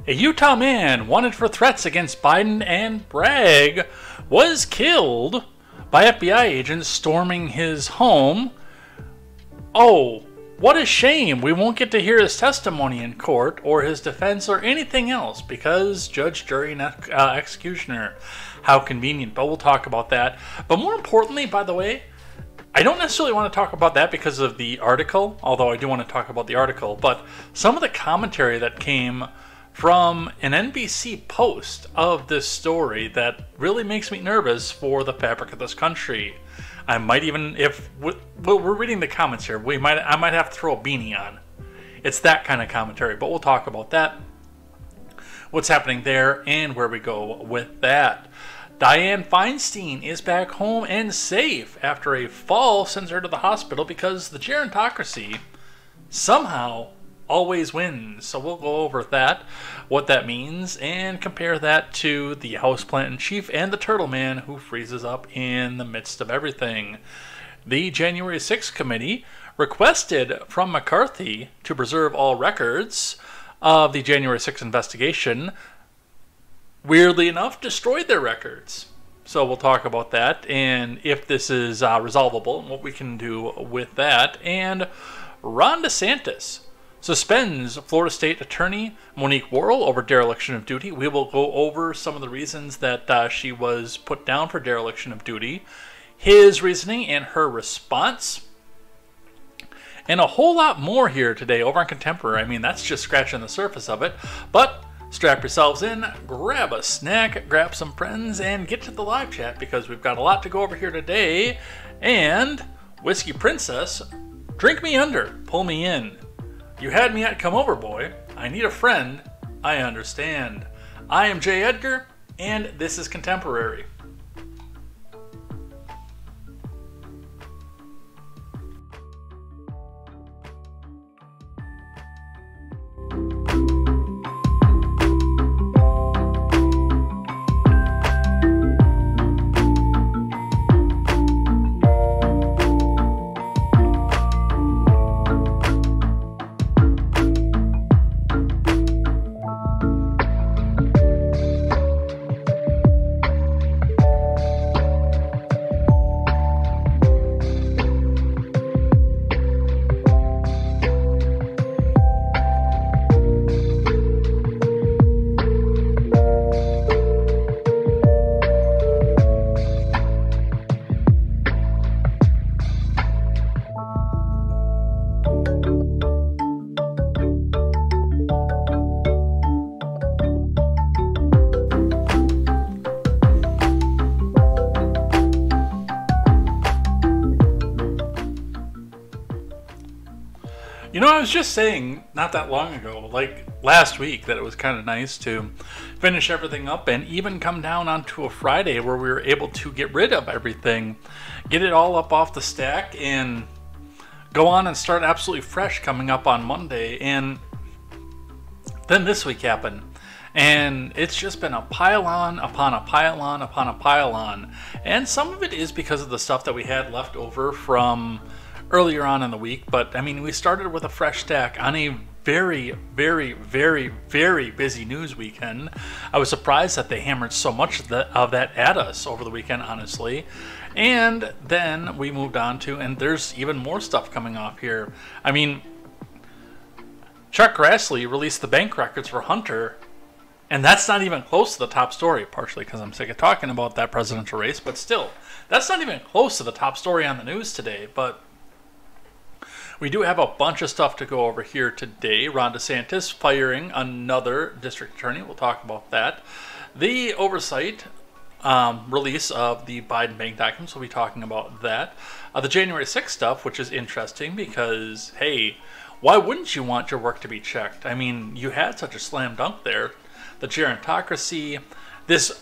A Utah man wanted for threats against Biden and Bragg was killed by FBI agents storming his home. Oh, what a shame. We won't get to hear his testimony in court or his defense or anything else because judge, jury, and executioner. How convenient, but we'll talk about that. But more importantly, by the way, I don't necessarily want to talk about that because of the article, although I do want to talk about the article, but some of the commentary that came from an NBC post of this story that really makes me nervous for the fabric of this country. I might even, if we're reading the comments here, I might have to throw a beanie on. It's that kind of commentary, but we'll talk about that, what's happening there, and where we go with that. Dianne Feinstein is back home and safe after a fall sends her to the hospital because the Gerontocracy somehow always wins. So we'll go over that, what that means, and compare that to the houseplant in chief and the turtle man who freezes up in the midst of everything. The January 6th committee requested from McCarthy to preserve all records of the January 6th investigation. Weirdly enough, destroyed their records. So we'll talk about that and if this is resolvable and what we can do with that. And Ron DeSantis suspends Florida State Attorney Monique Worrell over dereliction of duty. We will go over some of the reasons that she was put down for dereliction of duty, his reasoning and her response, and a whole lot more here today over on Contemporary. I mean, that's just scratching the surface of it, but strap yourselves in, grab a snack, grab some friends, and get to the live chat because we've got a lot to go over here today. And Whiskey Princess, drink me under, pull me in. You had me at come over, boy. I need a friend. I understand. I am Jay Edgar, and this is Contemporary. You know, I was just saying not that long ago, like last week, that it was kind of nice to finish everything up and even come down onto a Friday where we were able to get rid of everything, get it all up off the stack, and go on and start absolutely fresh coming up on Monday. And then this week happened. And it's just been a pile-on upon a pile-on upon a pile-on. And some of it is because of the stuff that we had left over from earlier on in the week. But, I mean, we started with a fresh stack on a very, very, very, very busy news weekend. I was surprised that they hammered so much of that at us over the weekend, honestly. And then we moved on to, and there's even more stuff coming off here. I mean, Chuck Grassley released the bank records for Hunter, and that's not even close to the top story, partially because I'm sick of talking about that presidential race, but still, that's not even close to the top story on the news today. But we do have a bunch of stuff to go over here today. Ron DeSantis firing another district attorney. We'll talk about that. The oversight release of the Biden bank documents. We'll be talking about that. The January 6th stuff, which is interesting because, hey, why wouldn't you want your work to be checked? I mean, you had such a slam dunk there. The Gerontocracy, this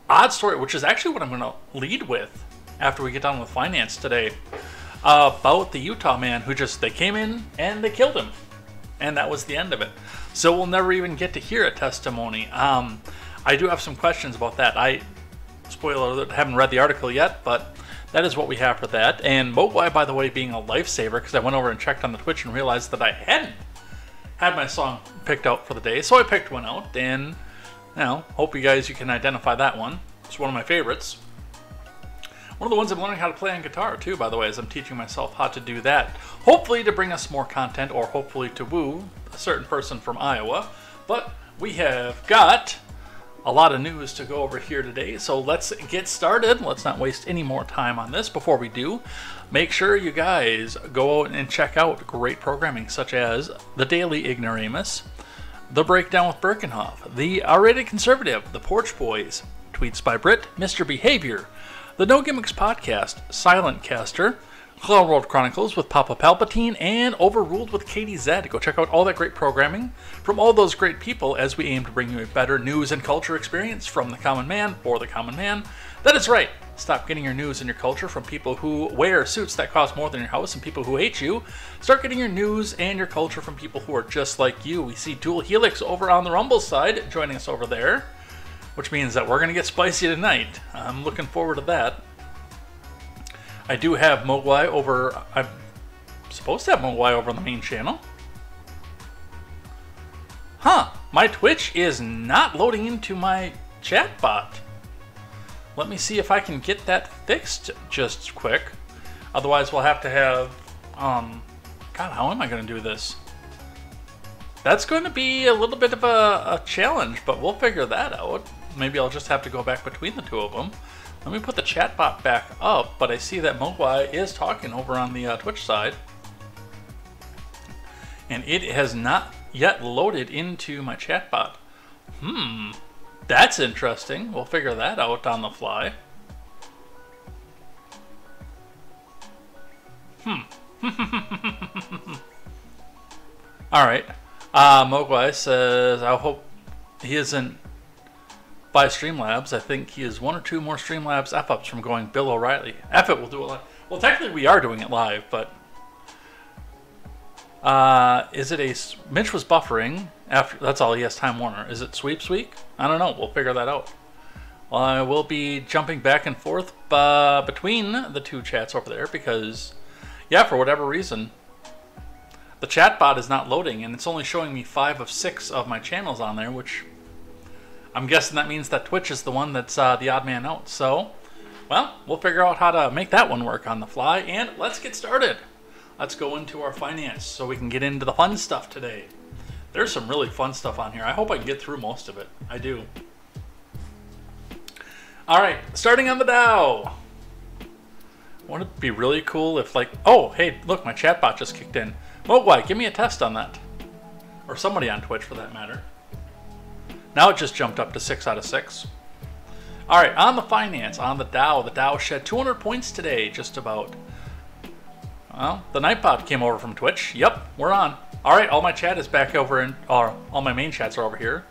odd story, which is actually what I'm going to lead with after we get done with finance today, about the Utah man who they came in and they killed him. And that was the end of it. So we'll never even get to hear a testimony. I do have some questions about that. Spoiler alert, haven't read the article yet, but that is what we have for that. And Mogwai, by the way, being a lifesaver, because I went over and checked on the Twitch and realized that I hadn't had my song picked out for the day, so I picked one out, and hope you can identify that one. It's one of my favorites. One of the ones I'm learning how to play on guitar too, by the way, as I'm teaching myself how to do that. Hopefully to bring us more content, or hopefully to woo a certain person from Iowa. But we have got a lot of news to go over here today, so let's get started. Let's not waste any more time on this. Before we do, make sure you guys go out and check out great programming such as The Daily Ignoramus, The Breakdown with Birkenhoff, The R-Rated Conservative, The Porch Boys, Tweets by Brit, Mr. Behavior, The No Gimmicks Podcast, Silent Caster, Clown World Chronicles with Papa Palpatine, and Overruled with KTZed. Go check out all that great programming from all those great people as we aim to bring you a better news and culture experience from the common man for the common man. That is right. Stop getting your news and your culture from people who wear suits that cost more than your house and people who hate you. Start getting your news and your culture from people who are just like you. We see Dual Helix over on the Rumble side joining us over there, which means that we're going to get spicy tonight. I'm looking forward to that. I do have Mogwai over. I'm supposed to have Mogwai over on the main channel. Huh. My Twitch is not loading into my chat bot. Let me see if I can get that fixed just quick. Otherwise, we'll have to have... God, how am I going to do this? That's going to be a little bit of a challenge, but we'll figure that out. Maybe I'll just have to go back between the two of them. Let me put the chat bot back up, but I see that Mogwai is talking over on the Twitch side. And it has not yet loaded into my chat bot. That's interesting. We'll figure that out on the fly. Alright. Mogwai says, I hope he isn't by Streamlabs. I think he is one or two more Streamlabs F-ups from going Bill O'Reilly. F-up will do it live. Well, technically we are doing it live, but... is it a... Mitch was buffering. After that's all, he has Time Warner. Is it Sweeps Week? I don't know. We'll figure that out. Well, I will be jumping back and forth between the two chats over there because, yeah, for whatever reason, the chat bot is not loading, and it's only showing me 5 of 6 of my channels on there, which... I'm guessing that means that Twitch is the one that's the odd man out. So, well, we'll figure out how to make that one work on the fly. And let's get started. Let's go into our finance so we can get into the fun stuff today. There's some really fun stuff on here. I hope I can get through most of it. I do. All right, starting on the Dow. Wouldn't it be really cool if, like, oh, hey, look, my chatbot just kicked in. Mogwai, give me a test on that. Or somebody on Twitch for that matter. Now it just jumped up to 6 out of 6. All right, on the finance, on the Dow shed 200 points today, just about. Well, the Nightbot came over from Twitch. Yep, we're on. All right, all my chat is back over in, or all my main chats are over here.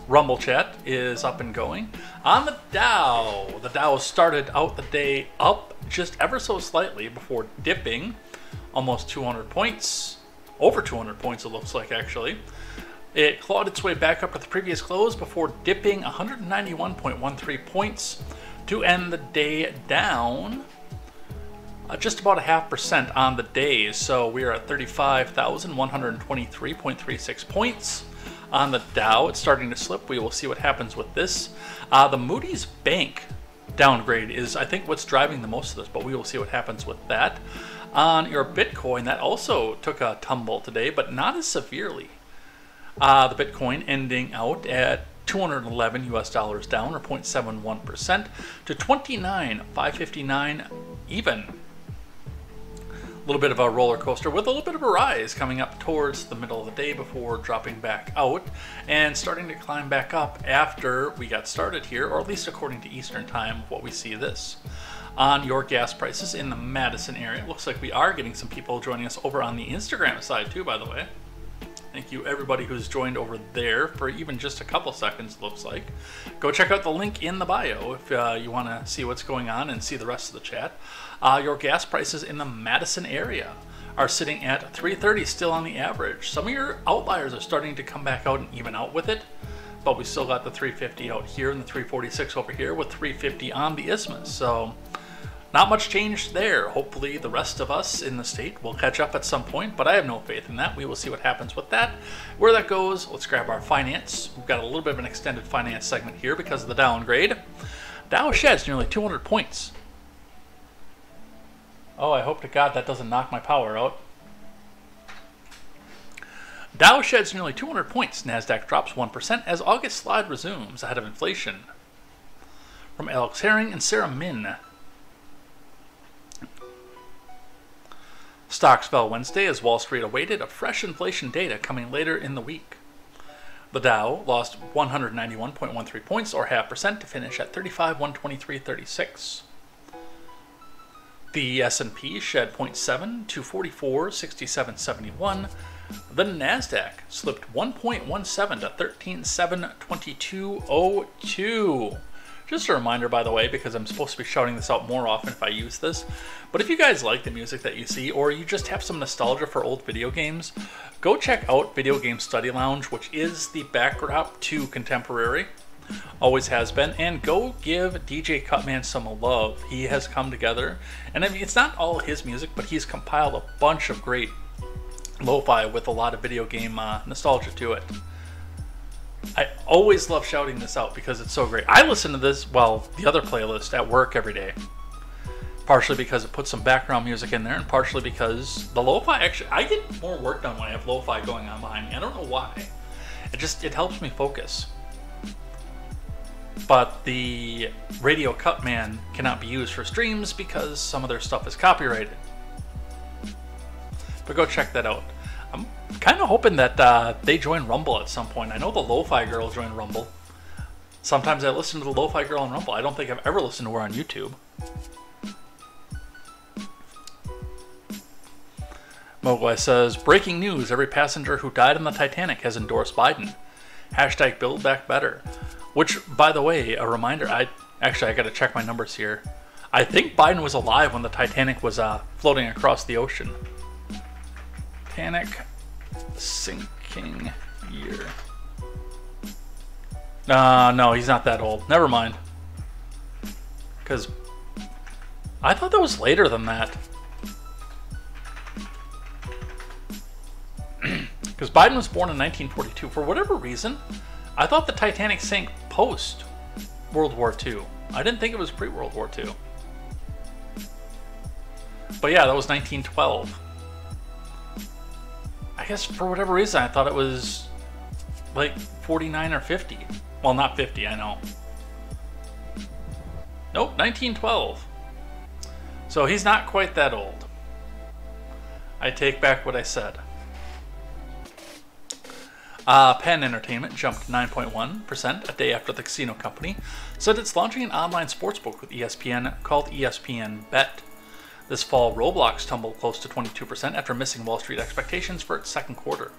Rumble chat is up and going. On the Dow started out the day up just ever so slightly before dipping almost 200 points. Over 200 points, it looks like, actually. It clawed its way back up to the previous close before dipping 191.13 points to end the day down just about 0.5% on the day. So we are at 35,123.36 points on the Dow. It's starting to slip. We will see what happens with this. The Moody's Bank downgrade is, I think, what's driving the most of this, but we will see what happens with that. On your Bitcoin, that also took a tumble today, but not as severely. The Bitcoin ending out at $211 US down, or 0.71% to 29,559 even. A little bit of a roller coaster with a little bit of a rise coming up towards the middle of the day before dropping back out and starting to climb back up after we got started here, or at least according to Eastern time, what we see this. On your gas prices in the Madison area, it looks like we are getting some people joining us over on the Instagram side too, by the way. Thank you everybody who's joined over there for even just a couple seconds, it looks like. Go check out the link in the bio if you want to see what's going on and see the rest of the chat. Your gas prices in the Madison area are sitting at $3.30 still on the average. Some of your outliers are starting to come back out and even out with it, but we still got the $3.50 out here and the $3.46 over here with $3.50 on the Isthmus. So Not much changed there. Hopefully the rest of us in the state will catch up at some point, but I have no faith in that. We will see what happens with that. Where that goes, let's grab our finance. We've got a little bit of an extended finance segment here because of the downgrade. Dow sheds nearly 200 points. Oh, I hope to God that doesn't knock my power out. Dow sheds nearly 200 points. NASDAQ drops 1% as August slide resumes ahead of inflation. From Alex Herring and Sarah Min. Stocks fell Wednesday as Wall Street awaited a fresh inflation data coming later in the week. The Dow lost 191.13 points, or 0.5%, to finish at 35,123.36. The S&P shed 0.7 to 44,67.71. The NASDAQ slipped 1.17 to 13,722.02. Just a reminder, by the way, because I'm supposed to be shouting this out more often if I use this, but if you guys like the music that you see, or you just have some nostalgia for old video games, go check out Video Game Study Lounge, which is the backdrop to Contemporary. Always has been. And go give DJ Cutman some love. He has come together, and I mean, it's not all his music, but he's compiled a bunch of great lo-fi with a lot of video game nostalgia to it. I always love shouting this out because it's so great. I listen to this, well, the other playlist at work every day. Partially because it puts some background music in there, and partially because the lo-fi, actually, I get more work done when I have lo-fi going on behind me. I don't know why. It helps me focus. But the Radio Cutman cannot be used for streams because some of their stuff is copyrighted. But go check that out. I'm kind of hoping that they join Rumble at some point. I know the Lo-Fi Girl joined Rumble. Sometimes I listen to the Lo-Fi Girl on Rumble. I don't think I've ever listened to her on YouTube. Mogwai says, breaking news, every passenger who died on the Titanic has endorsed Biden. Hashtag Build Back Better. Which, by the way, a reminder, I got to check my numbers here. I think Biden was alive when the Titanic was floating across the ocean. Titanic sinking year. No, he's not that old. Never mind. Because I thought that was later than that. Because Biden was born in 1942. For whatever reason, I thought the Titanic sank post World War II. I didn't think it was pre-World War II. But yeah, that was 1912. I guess for whatever reason, I thought it was like 49 or 50. Well, not 50, I know. Nope, 1912. So he's not quite that old. I take back what I said. Penn Entertainment jumped 9.1% a day after the casino company said it's launching an online sportsbook with ESPN called ESPN Bet. This fall, Roblox tumbled close to 22% after missing Wall Street expectations for its second quarter.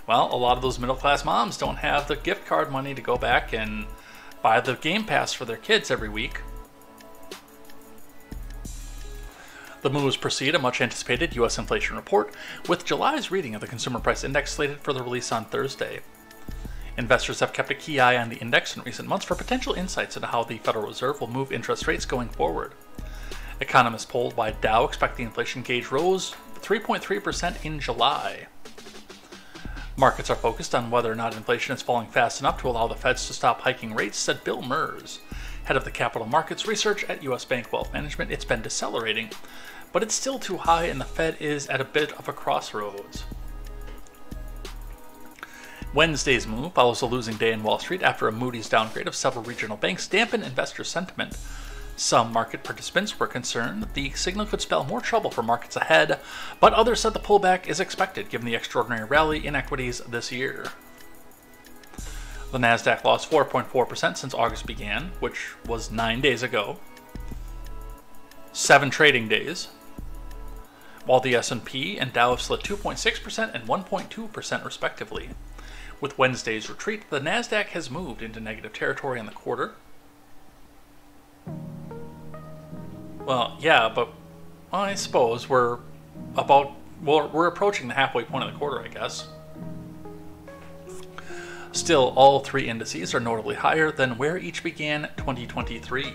Well, a lot of those middle-class moms don't have the gift card money to go back and buy the Game Pass for their kids every week. The moves precede a much-anticipated U.S. inflation report, with July's reading of the Consumer Price Index slated for the release on Thursday. Investors have kept a key eye on the index in recent months for potential insights into how the Federal Reserve will move interest rates going forward. Economists polled by Dow expect the inflation gauge rose 3.3% in July. Markets are focused on whether or not inflation is falling fast enough to allow the Feds to stop hiking rates, said Bill Merz, head of the capital markets research at U.S. Bank Wealth Management. It's been decelerating, but it's still too high and the Fed is at a bit of a crossroads. Wednesday's move follows a losing day in Wall Street after a Moody's downgrade of several regional banks dampened investor sentiment. Some market participants were concerned that the signal could spell more trouble for markets ahead, but others said the pullback is expected given the extraordinary rally in equities this year. The NASDAQ lost 4.4% since August began, which was 9 days ago. 7 trading days. While the S&P and Dow have slid 2.6% and 1.2% respectively. With Wednesday's retreat, the NASDAQ has moved into negative territory in the quarter. Well, yeah, but I suppose we're approaching the halfway point of the quarter, I guess. Still, all 3 indices are notably higher than where each began 2023.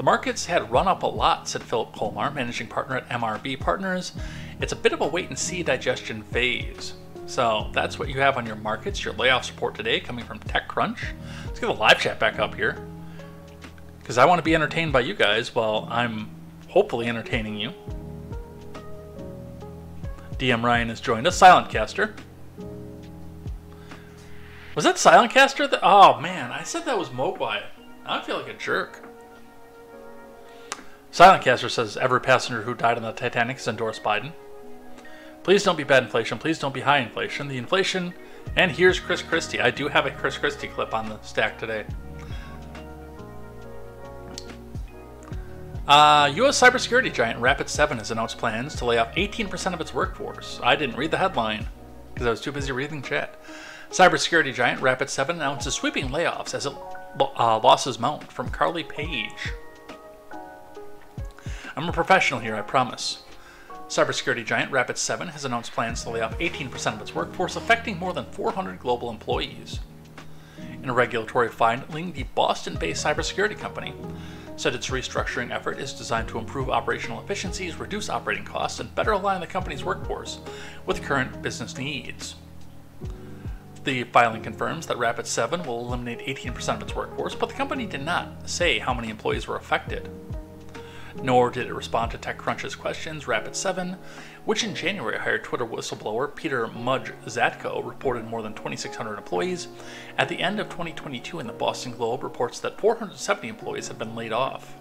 The markets had run up a lot, said Philip Colmar, managing partner at MRB Partners. It's a bit of a wait-and-see digestion phase. So that's what you have on your markets. Your layoffs report today coming from TechCrunch. Let's get the live chat back up here, because I want to be entertained by you guys while I'm hopefully entertaining you. DM Ryan has joined us. Silentcaster. Was that Silentcaster? Oh man, I said that was Mogwai. I feel like a jerk. Silentcaster says every passenger who died on the Titanic has endorsed Biden. Please don't be bad inflation. Please don't be high inflation. The inflation. And here's Chris Christie. I do have a Chris Christie clip on the stack today. U.S. cybersecurity giant Rapid7 has announced plans to lay off 18% of its workforce. I didn't read the headline because I was too busy reading chat. Cybersecurity giant Rapid7 announces sweeping layoffs as losses mount, from Carly Page. I'm a professional here, I promise. Cybersecurity giant Rapid7 has announced plans to lay off 18% of its workforce, affecting more than 400 global employees. In a regulatory filing, the Boston-based cybersecurity company said its restructuring effort is designed to improve operational efficiencies, reduce operating costs, and better align the company's workforce with current business needs. The filing confirms that Rapid7 will eliminate 18% of its workforce, but the company did not say how many employees were affected. Nor did it respond to TechCrunch's questions. Rapid7, which in January hired Twitter whistleblower Peter Mudge Zatko, reported more than 2,600 employees. At the end of 2022, and the Boston Globe reports that 470 employees have been laid off.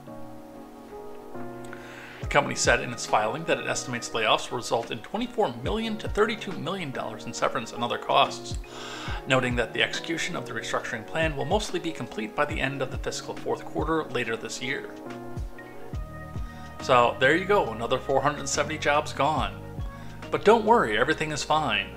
The company said in its filing that it estimates layoffs will result in $24 million to $32 million in severance and other costs, noting that the execution of the restructuring plan will mostly be complete by the end of the fiscal fourth quarter later this year. So there you go, another 470 jobs gone. But don't worry, everything is fine.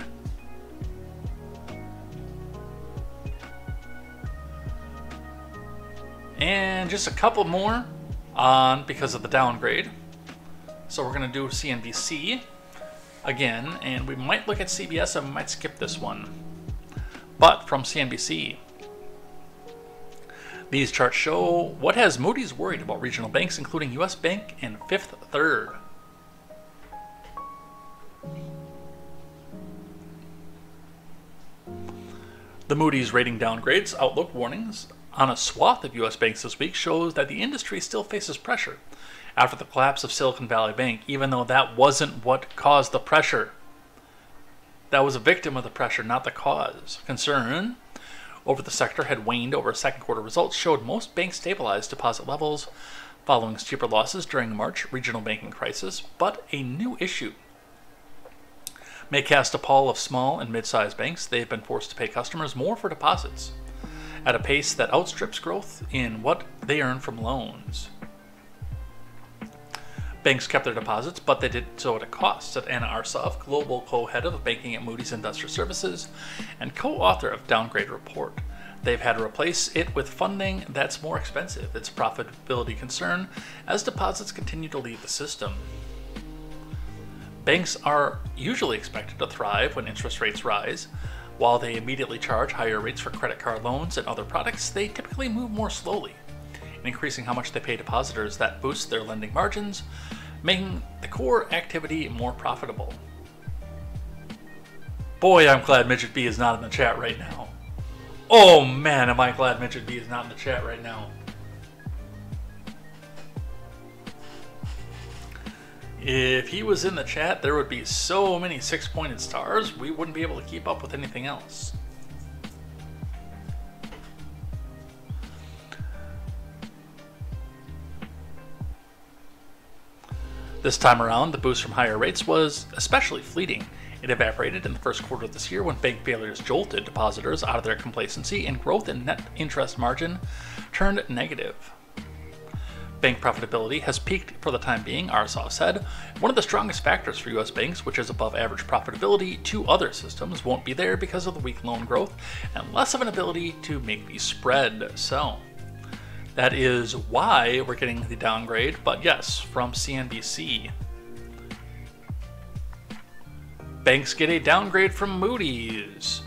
And just a couple more on because of the downgrade. So we're going to do CNBC again, and we might look at CBS and we might skip this one. But from CNBC, these charts show what has Moody's worried about regional banks, including U.S. Bank and Fifth Third. The Moody's rating downgrades outlook warnings on a swath of U.S. banks this week shows that the industry still faces pressure after the collapse of Silicon Valley Bank, even though that wasn't what caused the pressure. That was a victim of the pressure, not the cause. Concern over the sector had waned over second quarter results showed most banks stabilized deposit levels following steeper losses during the March regional banking crisis, but a new issue may cast a pall of small and mid-sized banks. They have been forced to pay customers more for deposits at a pace that outstrips growth in what they earn from loans. Banks kept their deposits, but they did so at a cost, said Anna Arsov, global co-head of banking at Moody's Investor Services and co-author of Downgrade Report. They've had to replace it with funding that's more expensive. It's a profitability concern as deposits continue to leave the system. Banks are usually expected to thrive when interest rates rise. While they immediately charge higher rates for credit card loans and other products, they typically move more slowly, increasing how much they pay depositors. That boosts their lending margins, making the core activity more profitable. Boy, I'm glad Midget B is not in the chat right now. Oh man, am I glad Midget B is not in the chat right now. If he was in the chat, there would be so many six-pointed stars, we wouldn't be able to keep up with anything else. This time around, the boost from higher rates was especially fleeting. It evaporated in the first quarter of this year when bank failures jolted depositors out of their complacency and growth in net interest margin turned negative. Bank profitability has peaked for the time being, Arsov said. One of the strongest factors for U.S. banks, which is above average profitability to other systems, won't be there because of the weak loan growth and less of an ability to make the spread. So that is why we're getting the downgrade. But yes, from CNBC, banks get a downgrade from Moody's,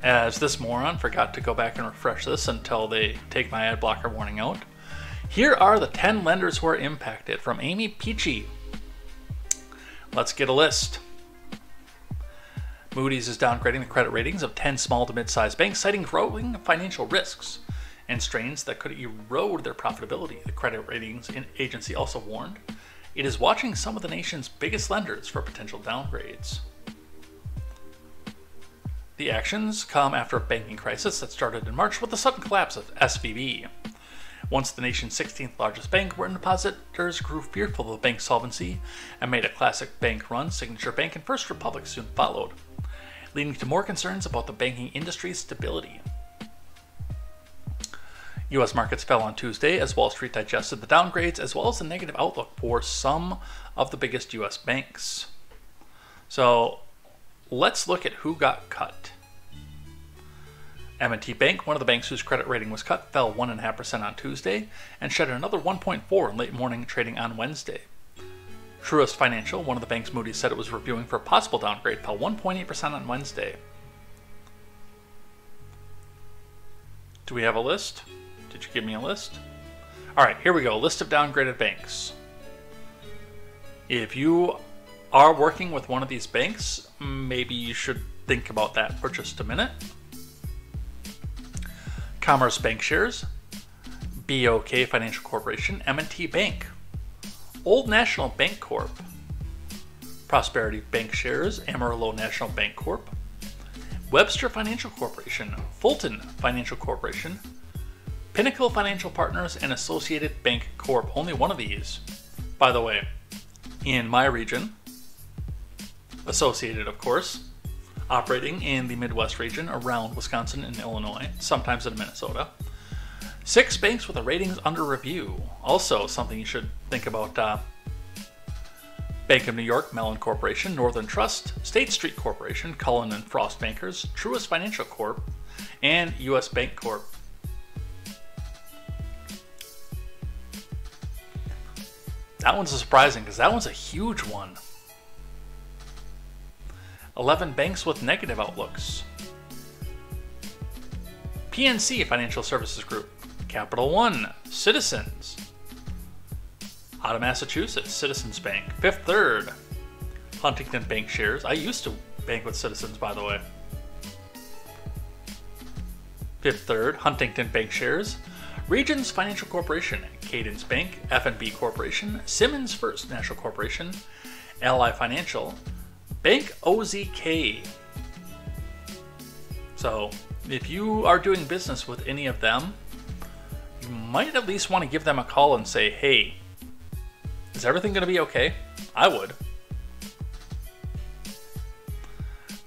as this moron forgot to go back and refresh this until they take my ad blocker warning out. Here are the 10 lenders who are impacted from Amy Peachy. Let's get a list. Moody's is downgrading the credit ratings of 10 small to mid-sized banks, citing growing financial risks and strains that could erode their profitability. The credit ratings agency also warned it is watching some of the nation's biggest lenders for potential downgrades. The actions come after a banking crisis that started in March with the sudden collapse of SVB. Once the nation's 16th largest bank, where depositors grew fearful of the bank's solvency and made a classic bank run, Signature Bank and First Republic soon followed, leading to more concerns about the banking industry's stability. U.S. markets fell on Tuesday as Wall Street digested the downgrades as well as the negative outlook for some of the biggest U.S. banks. So let's look at who got cut. M&T Bank, one of the banks whose credit rating was cut, fell 1.5% on Tuesday and shed another 1.4% in late morning trading on Wednesday. Truist Financial, one of the banks Moody's said it was reviewing for a possible downgrade, fell 1.8% on Wednesday. Do we have a list? Did you give me a list? All right, here we go. List of downgraded banks. If you are working with one of these banks, maybe you should think about that for just a minute. Commerce Bank Shares, BOK Financial Corporation, M&T Bank, Old National Bank Corp, Prosperity Bank Shares, Amarillo National Bank Corp, Webster Financial Corporation, Fulton Financial Corporation, Pinnacle Financial Partners, and Associated Bank Corp. Only one of these, by the way, in my region, Associated, of course, operating in the Midwest region around Wisconsin and Illinois, sometimes in Minnesota. 6 banks with the ratings under review. Also something you should think about. Bank of New York, Mellon Corporation, Northern Trust, State Street Corporation, Cullen and Frost Bankers, Truist Financial Corp, and U.S. Bank Corp. That one's surprising because that one's a huge one. 11 banks with negative outlooks. PNC Financial Services Group, Capital One, Citizens. Out of Massachusetts, Citizens Bank. Fifth Third, Huntington Bank Shares. I used to bank with Citizens, by the way. Fifth Third, Huntington Bank Shares. Regions Financial Corporation, Cadence Bank, F&B Corporation, Simmons First National Corporation, Ally Financial, Bank OZK. So, if you are doing business with any of them, you might at least want to give them a call and say, hey, is everything going to be okay? I would.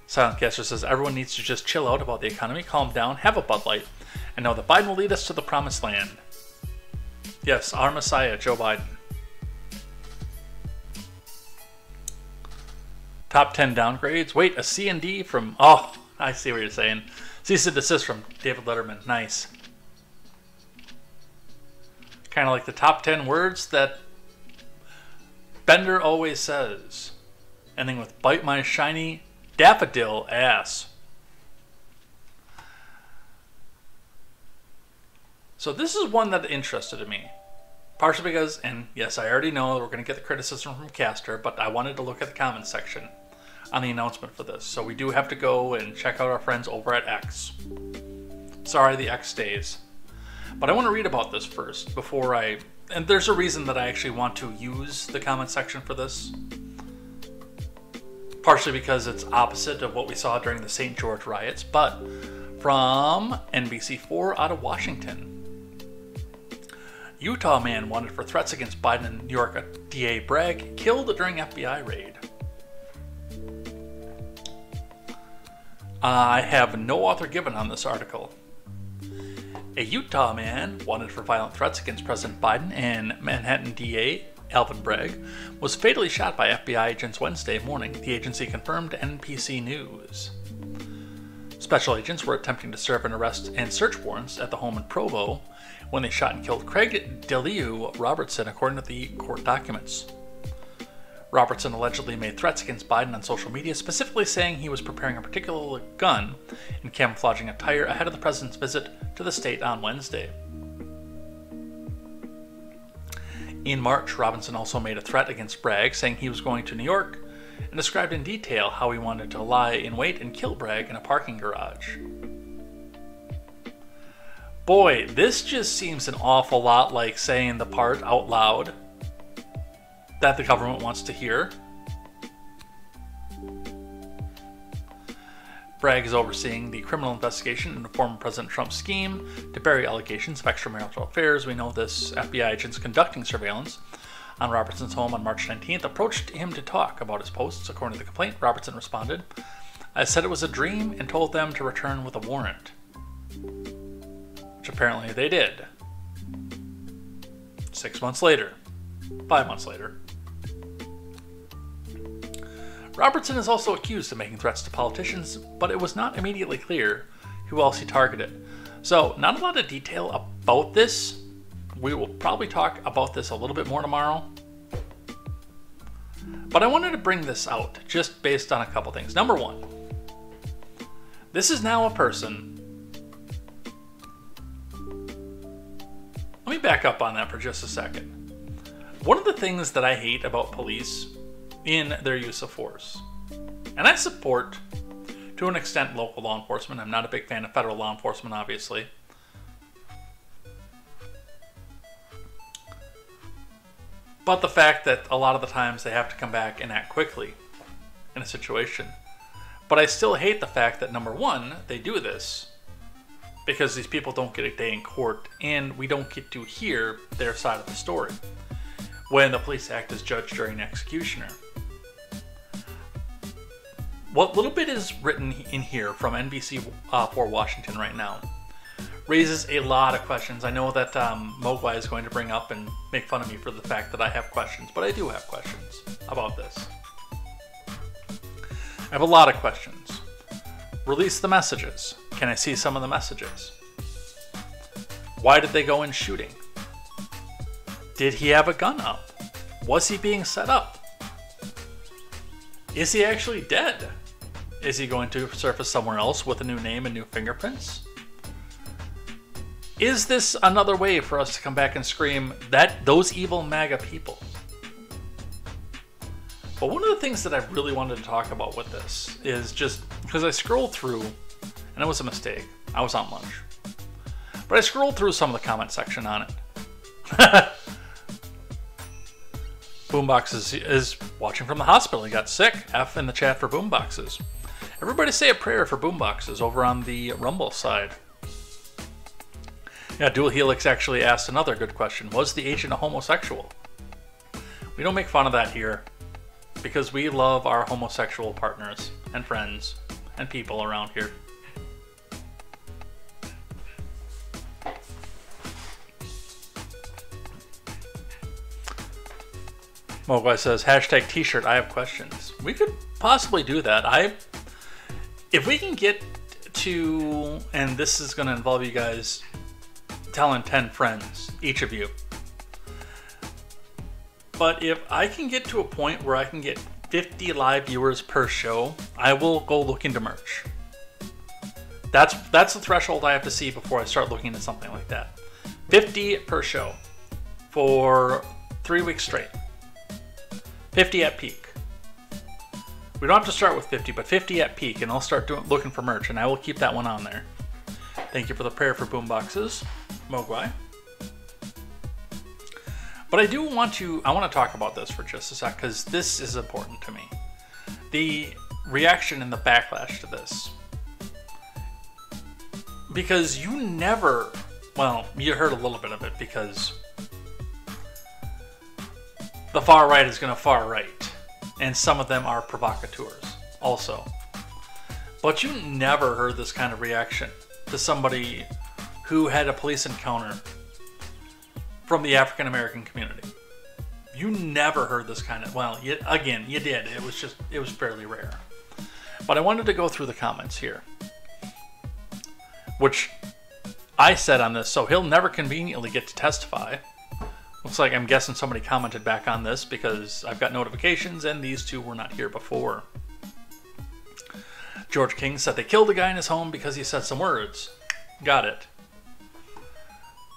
Silentcaster says everyone needs to just chill out about the economy, calm down, have a Bud Light, and know that Biden will lead us to the promised land. Yes, our Messiah, Joe Biden. Top 10 downgrades. Wait, a C and D from... Oh, I see what you're saying. Cease and desist from David Letterman. Nice. Kind of like the top 10 words that Bender always says. Ending with bite my shiny daffodil ass. So this is one that interested me. Partially because, and yes, I already know we're going to get the criticism from Caster, but I wanted to look at the comments section on the announcement for this. So we do have to go and check out our friends over at X. Sorry, the X stays. But I want to read about this first before I... And there's a reason that I actually want to use the comment section for this. Partially because it's opposite of what we saw during the St. George riots, but from NBC4 out of Washington. Utah man wanted for threats against Biden and New York DA Bragg killed during FBI raid. I have no author given on this article. A Utah man wanted for violent threats against President Biden and Manhattan DA Alvin Bragg was fatally shot by FBI agents Wednesday morning, the agency confirmed to NBC News. Special agents were attempting to serve an arrest and search warrants at the home in Provo when they shot and killed Craig DeLeo Robertson, according to the court documents. Robertson allegedly made threats against Biden on social media, specifically saying he was preparing a particular gun and camouflaging a tire ahead of the president's visit to the state on Wednesday. In March, Robinson also made a threat against Bragg, saying he was going to New York, and described in detail how he wanted to lie in wait and kill Bragg in a parking garage. Boy, this just seems an awful lot like saying the part out loud that the government wants to hear. Bragg is overseeing the criminal investigation into former President Trump's scheme to bury allegations of extramarital affairs. We know this FBI agents conducting surveillance on Robertson's home on March 19th approached him to talk about his posts. According to the complaint, Robertson responded, "I said it was a dream and told them to return with a warrant." Which apparently they did. 6 months later. 5 months later. Robertson is also accused of making threats to politicians, but it was not immediately clear who else he targeted. So, not a lot of detail about this. We will probably talk about this a little bit more tomorrow. But I wanted to bring this out just based on a couple things. Number one, this is now a person. Let me back up on that for just a second. One of the things that I hate about police in their use of force, and I support, to an extent, local law enforcement. I'm not a big fan of federal law enforcement, obviously. But the fact that a lot of the times they have to come back and act quickly in a situation. But I still hate the fact that, number one, they do this because these people don't get a day in court and we don't get to hear their side of the story when the police act as judge, jury, and executioner. What little bit is written in here from NBC for Washington right now raises a lot of questions. I know that Mogwai is going to bring up and make fun of me for the fact that I have questions, but I do have questions about this. I have a lot of questions. Release the messages. Can I see some of the messages? Why did they go in shooting? Did he have a gun up? Was he being set up? Is he actually dead? Is he going to surface somewhere else with a new name and new fingerprints? Is this another way for us to come back and scream that those evil MAGA people? But one of the things that I really wanted to talk about with this is just because I scrolled through, and it was a mistake. I was on lunch. But I scrolled through some of the comment section on it. Boombox is watching from the hospital. He got sick. F in the chat for Boomboxes. Everybody say a prayer for Boomboxes over on the Rumble side. Yeah, Dual Helix actually asked another good question. Was the agent a homosexual? We don't make fun of that here because we love our homosexual partners and friends and people around here. Mogwai says, hashtag t-shirt, I have questions. We could possibly do that. If we can get to, and this is going to involve you guys telling 10 friends, each of you. But if I can get to a point where I can get 50 live viewers per show, I will go look into merch. That's the threshold I have to see before I start looking at something like that. 50 per show for 3 weeks straight. 50 at peak. We don't have to start with 50, but 50 at peak, and I'll start looking for merch, and I will keep that one on there. Thank you for the prayer for Boomboxes, Mogwai. But I want to talk about this for just a sec, because this is important to me. The reaction and the backlash to this. Because you never, well, you heard a little bit of it, because the far right is going to far right. And some of them are provocateurs also. But you never heard this kind of reaction to somebody who had a police encounter from the African American community. You never heard this kind of, well, again, you did. It was fairly rare. But I wanted to go through the comments here. Which I said on this, so he'll never conveniently get to testify. Looks like I'm guessing somebody commented back on this because I've got notifications and these two were not here before. George King said they killed a guy in his home because he said some words. Got it.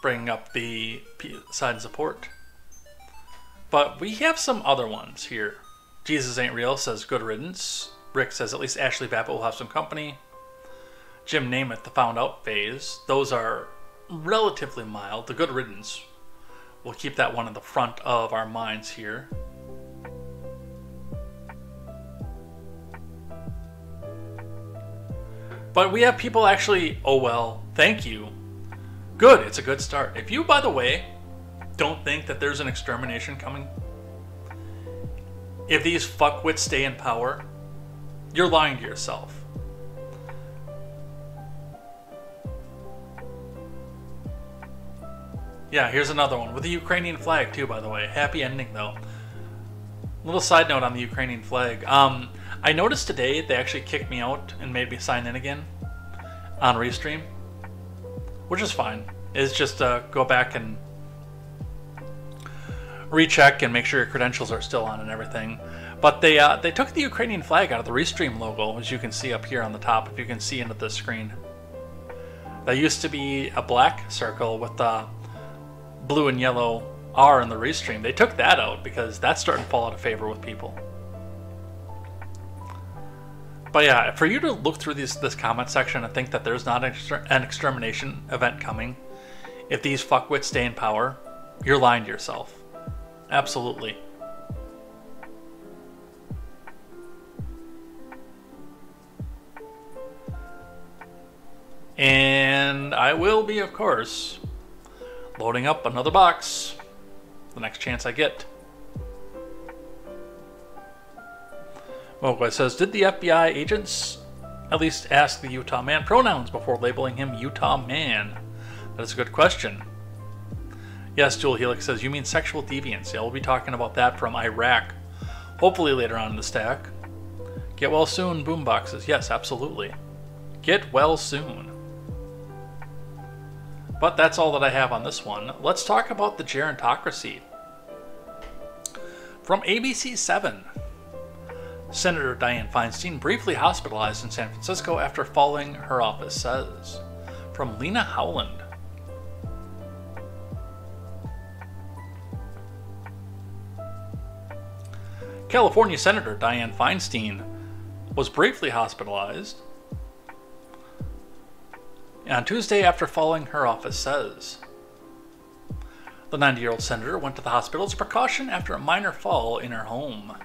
Bringing up the side support. But we have some other ones here. Jesus Ain't Real says good riddance. Rick says at least Ashley Babbitt will have some company. Jim Namath, the found out phase. Those are relatively mild. The good riddance. We'll keep that one in the front of our minds here. But we have people actually, oh well, thank you. Good, it's a good start. If you, by the way, don't think that there's an extermination coming, if these fuckwits stay in power, you're lying to yourself. Yeah, here's another one with the Ukrainian flag too, by the way. Happy ending though. Little side note on the Ukrainian flag. I noticed today they actually kicked me out and made me sign in again on Restream, which is fine. It's just go back and recheck and make sure your credentials are still on and everything. But they took the Ukrainian flag out of the Restream logo, as you can see up here on the top, if you can see into the screen. That used to be a black circle with the blue and yellow R in the Restream. They took that out because that's starting to fall out of favor with people. But yeah, for you to look through this comment section and think that there's not an extermination event coming, if these fuckwits stay in power, you're lying to yourself. Absolutely. And I will be, of course, loading up another box the next chance I get. Mogwai says, did the FBI agents at least ask the Utah man pronouns before labeling him Utah man? That is a good question. Yes, Jewel Helix says, you mean sexual deviance. Yeah, we'll be talking about that from Iraq, hopefully later on in the stack. Get well soon, boomboxes. Yes, absolutely. Get well soon. But that's all that I have on this one. Let's talk about the Gerontocracy. From ABC 7. Senator Dianne Feinstein briefly hospitalized in San Francisco after falling, her office says. From Lena Howland. California Senator Dianne Feinstein was briefly hospitalized on Tuesday after falling, her office says. The 90-year-old senator went to the hospital as a precaution after a minor fall in her home.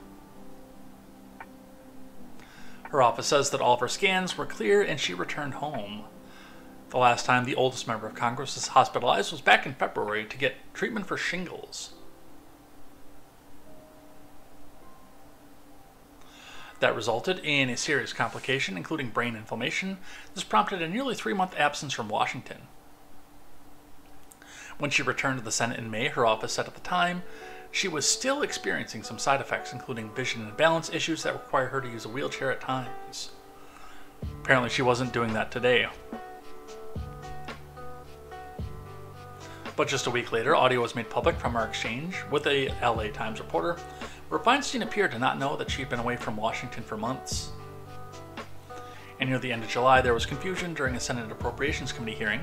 Her office says that all of her scans were clear and she returned home. The last time the oldest member of Congress was hospitalized was back in February to get treatment for shingles. That resulted in a serious complication, including brain inflammation. This prompted a nearly 3-month absence from Washington. When she returned to the Senate in May, her office said at the time she was still experiencing some side effects, including vision and balance issues that require her to use a wheelchair at times. Apparently she wasn't doing that today. But just a week later, audio was made public from our exchange with a LA Times reporter, where Feinstein appeared to not know that she'd been away from Washington for months. And near the end of July, there was confusion during a Senate Appropriations Committee hearing.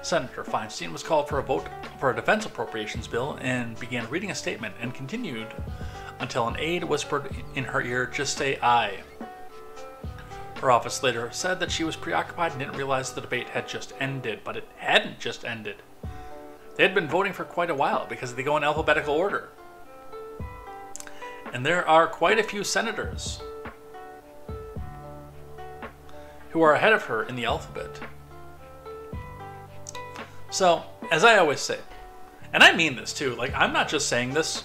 Senator Feinstein was called for a vote for a defense appropriations bill and began reading a statement and continued until an aide whispered in her ear, "Just say aye." Her office later said that she was preoccupied and didn't realize the debate had just ended, but it hadn't just ended. They had been voting for quite a while because they go in alphabetical order. And there are quite a few senators who are ahead of her in the alphabet. So, as I always say, and I mean this too, like, I'm not just saying this.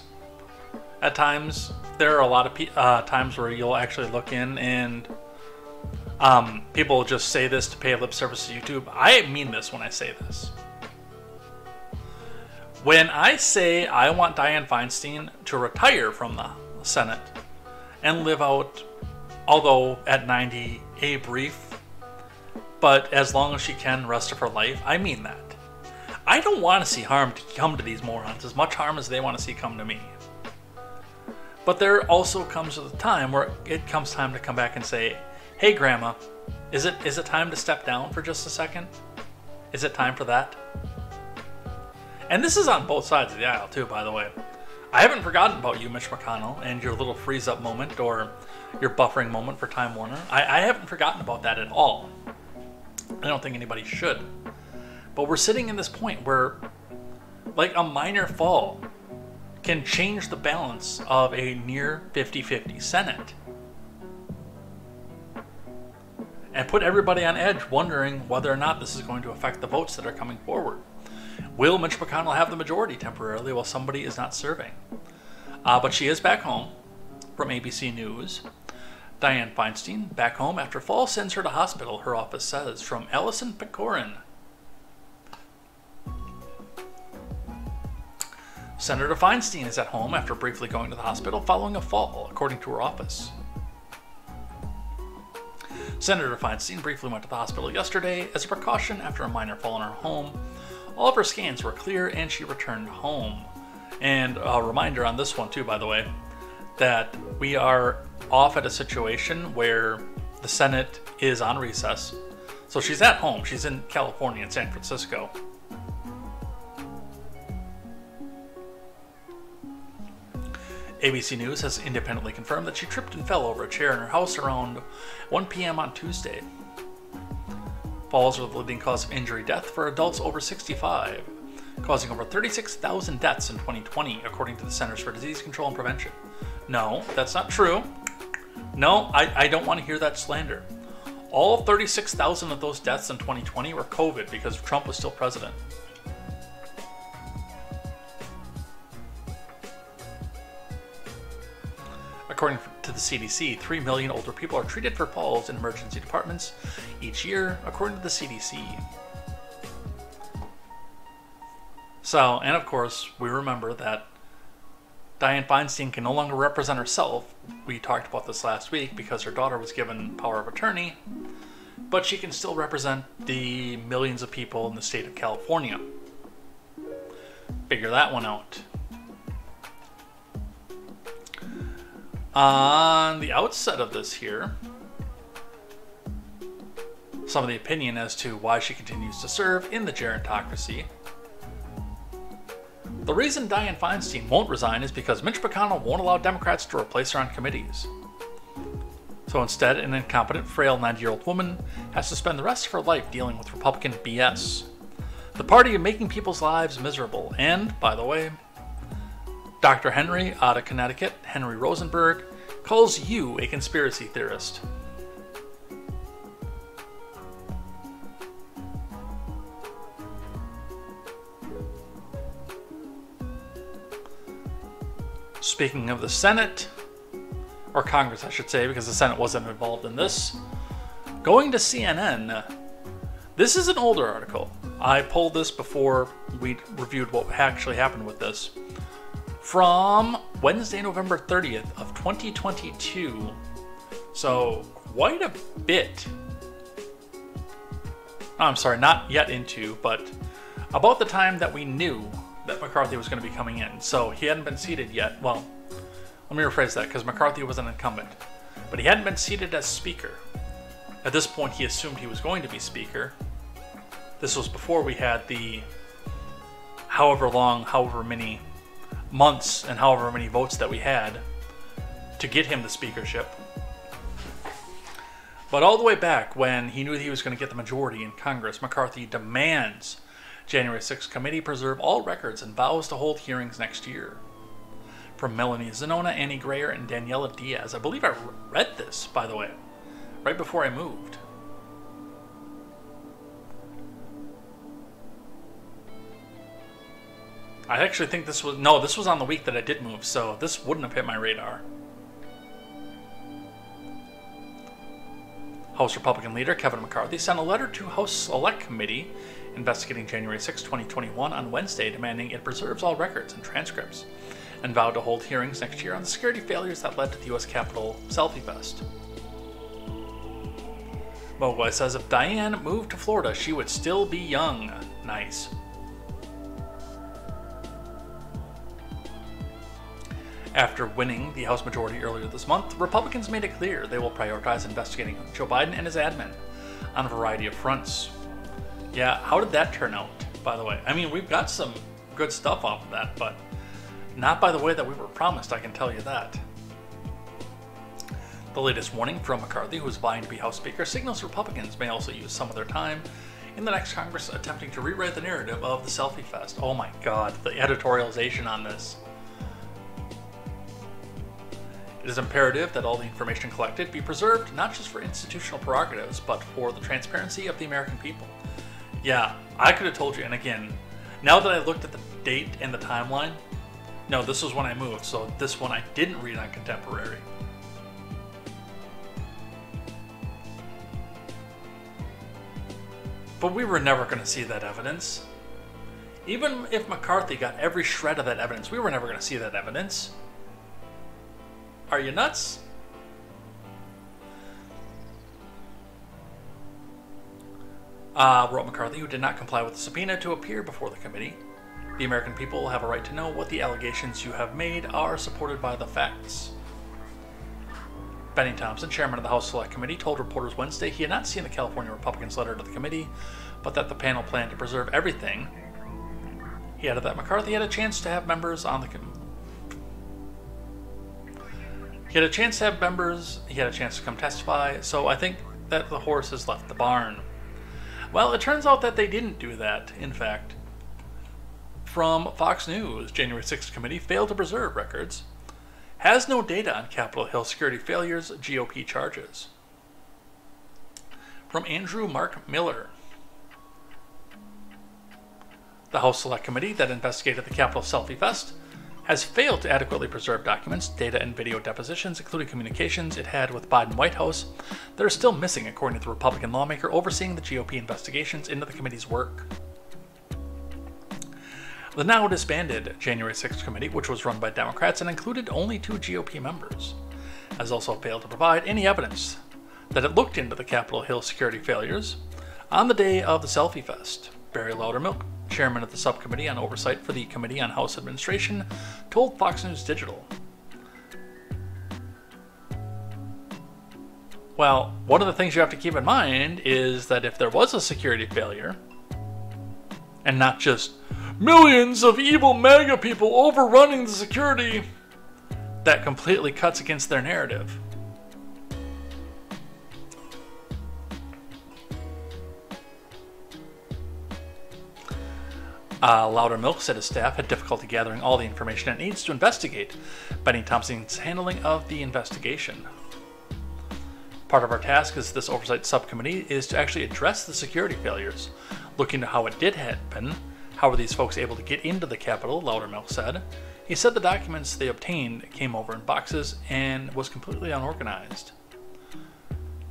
At times, there are a lot of times where you'll actually look in and people just say this to pay lip service to YouTube. I mean this when I say this. When I say I want Dianne Feinstein to retire from the Senate and live out, although at 90, a brief, but as long as she can, rest of her life, I mean that. I don't want to see harm come to these morons, as much harm as they want to see come to me. But there also comes a time where it comes time to come back and say, hey Grandma, is it time to step down for just a second? Is it time for that? And this is on both sides of the aisle too, by the way. I haven't forgotten about you, Mitch McConnell, and your little freeze-up moment or your buffering moment for Time Warner. I haven't forgotten about that at all. I don't think anybody should. But we're sitting in this point where, like, a minor fall can change the balance of a near 50-50 Senate. And put everybody on edge, wondering whether or not this is going to affect the votes that are coming forward. Will Mitch McConnell have the majority temporarily while somebody is not serving? But she is back home from ABC News. Dianne Feinstein back home after fall sends her to hospital, her office says, from Allison Pecorin. Senator Feinstein is at home after briefly going to the hospital following a fall, according to her office. Senator Feinstein briefly went to the hospital yesterday as a precaution after a minor fall in her home. All of her scans were clear and she returned home. And a reminder on this one too, by the way, that we are off at a situation where the Senate is on recess. So she's at home. She's in California, in San Francisco. ABC News has independently confirmed that she tripped and fell over a chair in her house around 1 p.m. on Tuesday. Falls are the leading cause of injury death for adults over 65, causing over 36,000 deaths in 2020, according to the Centers for Disease Control and Prevention. No, that's not true. No, I don't want to hear that slander. All 36,000 of those deaths in 2020 were COVID because Trump was still president. According to the CDC, 3 million older people are treated for falls in emergency departments each year, according to the CDC. So, and of course, we remember that Dianne Feinstein can no longer represent herself. We talked about this last week because her daughter was given power of attorney, but she can still represent the millions of people in the state of California. Figure that one out. On the outset of this here, some of the opinion as to why she continues to serve in the Gerontocracy. The reason Dianne Feinstein won't resign is because Mitch McConnell won't allow Democrats to replace her on committees. So instead, an incompetent, frail 90-year-old woman has to spend the rest of her life dealing with Republican BS. The party of making people's lives miserable. And, by the way, Dr. Henry out of Connecticut, Henry Rosenberg, calls you a conspiracy theorist. Speaking of the Senate, or Congress I should say, because the Senate wasn't involved in this, going to CNN, this is an older article. I pulled this before we reviewed what actually happened with this. From Wednesday, November 30th of 2022. So quite a bit. I'm sorry, not yet into, but about the time that we knew that McCarthy was going to be coming in. So he hadn't been seated yet. Well, let me rephrase that, because McCarthy was an incumbent. But he hadn't been seated as Speaker. At this point, he assumed he was going to be Speaker. This was before we had the however many months and however many votes that we had to get him the speakership. But all the way back when he knew he was going to get the majority in Congress, McCarthy demands January 6th committee preserve all records and vows to hold hearings next year. From Melanie Zanona, Annie Grayer, and Daniela Diaz. I believe I read this, by the way, right before I moved. I actually think this was on the week that I did move, so this wouldn't have hit my radar. House Republican leader Kevin McCarthy sent a letter to House Select Committee investigating January 6, 2021 on Wednesday, demanding it preserves all records and transcripts, and vowed to hold hearings next year on the security failures that led to the U.S. Capitol selfie fest. Mogwai says if Dianne moved to Florida, she would still be young. Nice. After winning the House majority earlier this month, Republicans made it clear they will prioritize investigating Joe Biden and his admin on a variety of fronts. Yeah, how did that turn out, by the way? I mean, we've got some good stuff off of that, but Not by the way that we were promised, I can tell you that. The latest warning from McCarthy, who is vying to be House Speaker, signals Republicans may also use some of their time in the next Congress attempting to rewrite the narrative of the selfie fest. Oh my god, the editorialization on this. It is imperative that all the information collected be preserved, not just for institutional prerogatives, but for the transparency of the American people. Yeah, I could have told you, and again, now that I looked at the date and the timeline, no, this was when I moved, so this one I didn't read on Contemporary. But we were never going to see that evidence. Even if McCarthy got every shred of that evidence, we were never going to see that evidence. Are you nuts? Wrote McCarthy, who did not comply with the subpoena to appear before the committee. The American people have a right to know what the allegations you have made are supported by the facts. Benny Thompson, chairman of the House Select Committee, told reporters Wednesday he had not seen the California Republicans' letter to the committee, but that the panel planned to preserve everything. He added that McCarthy had a chance to have members on the committee. He had a chance to come testify, so I think that the horse has left the barn. Well, it turns out that they didn't do that, in fact. From Fox News, January 6th committee failed to preserve records. Has no data on Capitol Hill security failures, GOP charges. From Andrew Mark Miller. The House Select Committee that investigated the Capitol Selfie Fest has failed to adequately preserve documents, data, and video depositions, including communications it had with Biden White House, that are still missing according to the Republican lawmaker overseeing the GOP investigations into the committee's work. The now disbanded January 6th committee, which was run by Democrats and included only 2 GOP members, has also failed to provide any evidence that it looked into the Capitol Hill security failures on the day of the Selfie Fest. Barry Loudermilk, chairman of the subcommittee on oversight for the Committee on House Administration, told Fox News Digital. Well, one of the things you have to keep in mind is that if there was a security failure, and not just millions of evil MAGA people overrunning the security, that completely cuts against their narrative. Loudermilk said his staff had difficulty gathering all the information it needs to investigate Benny Thompson's handling of the investigation. Part of our task as this oversight subcommittee is to actually address the security failures, look into how it did happen. How were these folks able to get into the Capitol, Loudermilk said. He said the documents they obtained came over in boxes and was completely unorganized.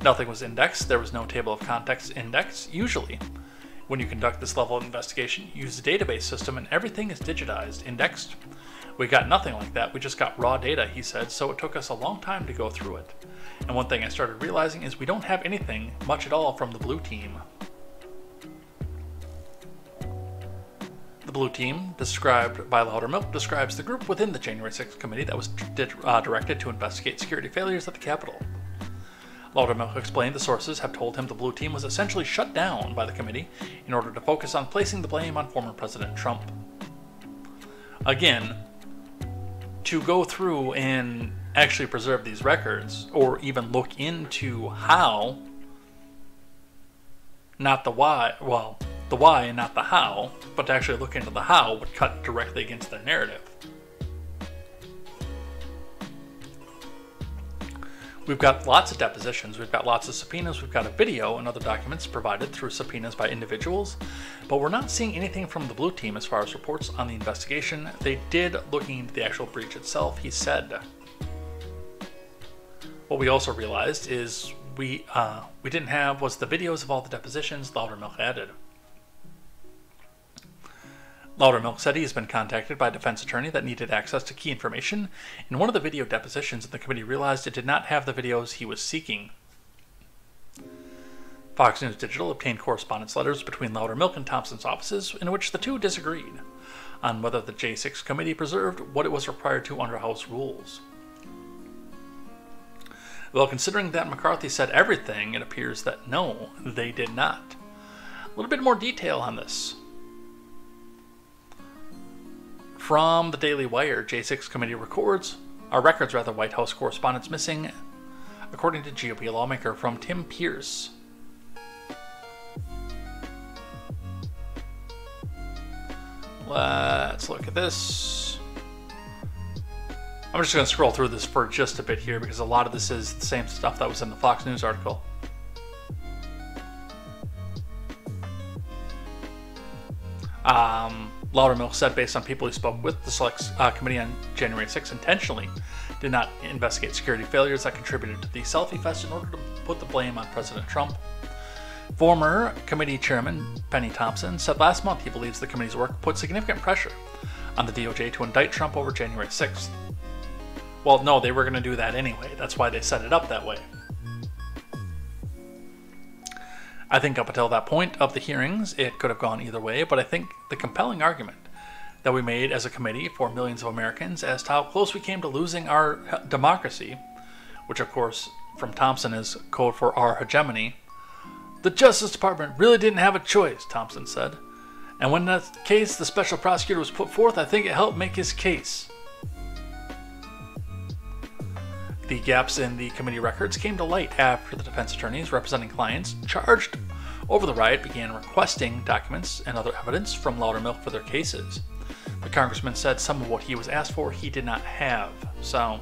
Nothing was indexed. There was no table of contents index. Usually, when you conduct this level of investigation, you use a database system and everything is digitized, indexed. We got nothing like that. We just got raw data, he said, so it took us a long time to go through it. And one thing I started realizing is we don't have anything much at all from the blue team. The blue team, described by Loudermilk, describes the group within the January 6th committee that was directed to investigate security failures at the Capitol. Loudermilk explained the sources have told him the blue team was essentially shut down by the committee in order to focus on placing the blame on former President Trump. Again, to go through and actually preserve these records, or even look into how, not the why, well, the why and not the how, but to actually look into the how would cut directly against their narrative. We've got lots of depositions, we've got lots of subpoenas, we've got a video and other documents provided through subpoenas by individuals, but we're not seeing anything from the blue team as far as reports on the investigation. They did looking into the actual breach itself, he said. What we also realized is we didn't have was the videos of all the depositions, Loudermilk added. Loudermilk said he has been contacted by a defense attorney that needed access to key information. In one of the video depositions, the committee realized it did not have the videos he was seeking. Fox News Digital obtained correspondence letters between Loudermilk and Thompson's offices in which the two disagreed on whether the J6 committee preserved what it was required to under House rules. Well, considering that McCarthy said everything, it appears that no, they did not. A little bit more detail on this. From the Daily Wire, J6 committee records White House correspondence missing, according to GOP lawmaker from Tim Pierce. Let's look at this. I'm just going to scroll through this for just a bit here because a lot of this is the same stuff that was in the Fox News article. Loudermilk said, based on people he spoke with, the Select Committee on January 6 intentionally did not investigate security failures that contributed to the selfie fest in order to put the blame on President Trump. Former committee chairman Penny Thompson said last month he believes the committee's work put significant pressure on the DOJ to indict Trump over January 6th. Well, no, they were going to do that anyway. That's why they set it up that way. I think up until that point of the hearings, it could have gone either way, but I think the compelling argument that we made as a committee for millions of Americans as to how close we came to losing our democracy, which of course from Thompson is code for our hegemony, the Justice Department really didn't have a choice, Thompson said. And when that case the special prosecutor was put forth, I think it helped make his case. The gaps in the committee records came to light after the defense attorneys representing clients charged over the riot began requesting documents and other evidence from Loudermilk for their cases. The congressman said some of what he was asked for he did not have. So,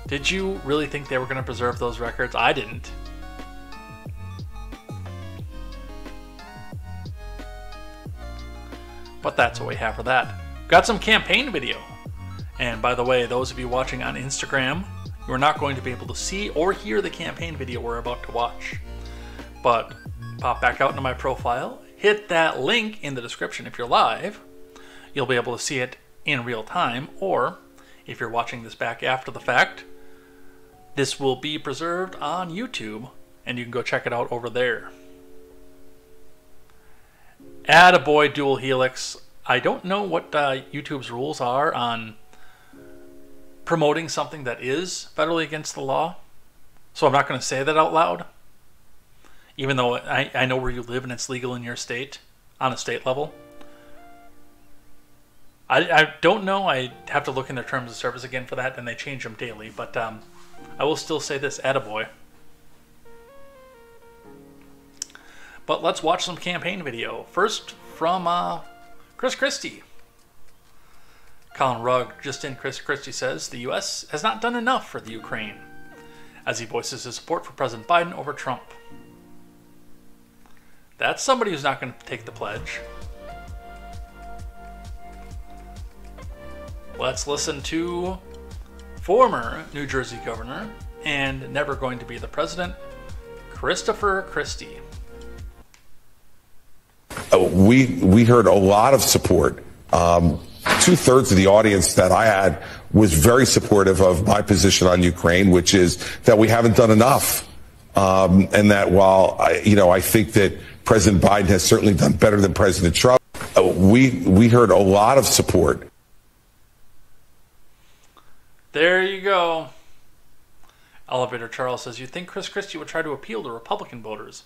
did you really think they were going to preserve those records? I didn't. But that's what we have for that. Got some campaign video. And by the way, those of you watching on Instagram, you are not going to be able to see or hear the campaign video we're about to watch. But pop back out into my profile, hit that link in the description if you're live. You'll be able to see it in real time, or if you're watching this back after the fact, this will be preserved on YouTube, and you can go check it out over there. Attaboy Dual Helix. I don't know what YouTube's rules are on promoting something that is federally against the law, so I'm not going to say that out loud, even though I know where you live and it's legal in your state, on a state level. I don't know. I have to look in their terms of service again for that, and they change them daily, but I will still say this, attaboy. But let's watch some campaign video. First from Chris Christie. Colin Rugg, just in, Chris Christie says, the U.S. has not done enough for the Ukraine, as he voices his support for President Biden over Trump. That's somebody who's not going to take the pledge. Let's listen to former New Jersey governor and never going to be the president, Christopher Christie. We heard a lot of support. 2/3 of the audience that I had was very supportive of my position on Ukraine, which is that we haven't done enough. And that while I think that President Biden has certainly done better than President Trump, we heard a lot of support. There you go. Elevator Charles says, you'd think Chris Christie would try to appeal to Republican voters.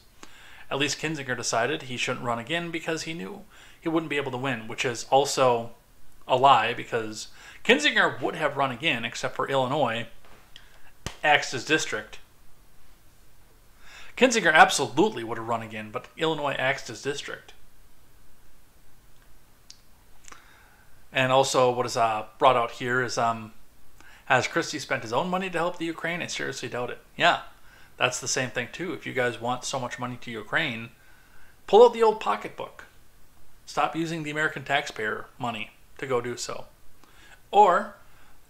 At least Kinzinger decided he shouldn't run again because he knew he wouldn't be able to win, which is also a lie, because Kinzinger would have run again, except for Illinois axed his district. Kinzinger absolutely would have run again, but Illinois axed his district. And also what is brought out here is, has Christie spent his own money to help the Ukraine? I seriously doubt it. Yeah, that's the same thing too. If you guys want so much money to Ukraine, pull out the old pocketbook. Stop using the American taxpayer money to go do so. Or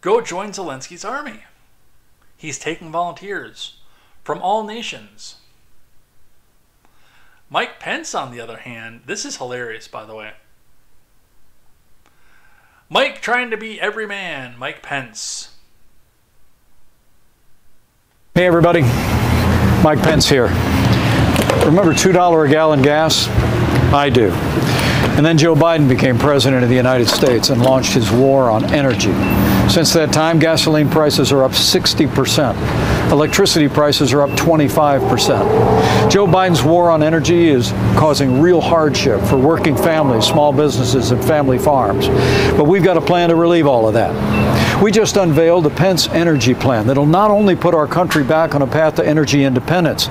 go join Zelensky's army. He's taking volunteers from all nations. Mike Pence, on the other hand, this is hilarious, by the way. Mike trying to be every man, Mike Pence. Hey everybody, Mike Pence here. Remember $2 a gallon gas? I do. And then Joe Biden became president of the United States and launched his war on energy. Since that time, gasoline prices are up 60%. Electricity prices are up 25%. Joe Biden's war on energy is causing real hardship for working families, small businesses, and family farms. But we've got a plan to relieve all of that. We just unveiled the Pence Energy Plan that'll not only put our country back on a path to energy independence,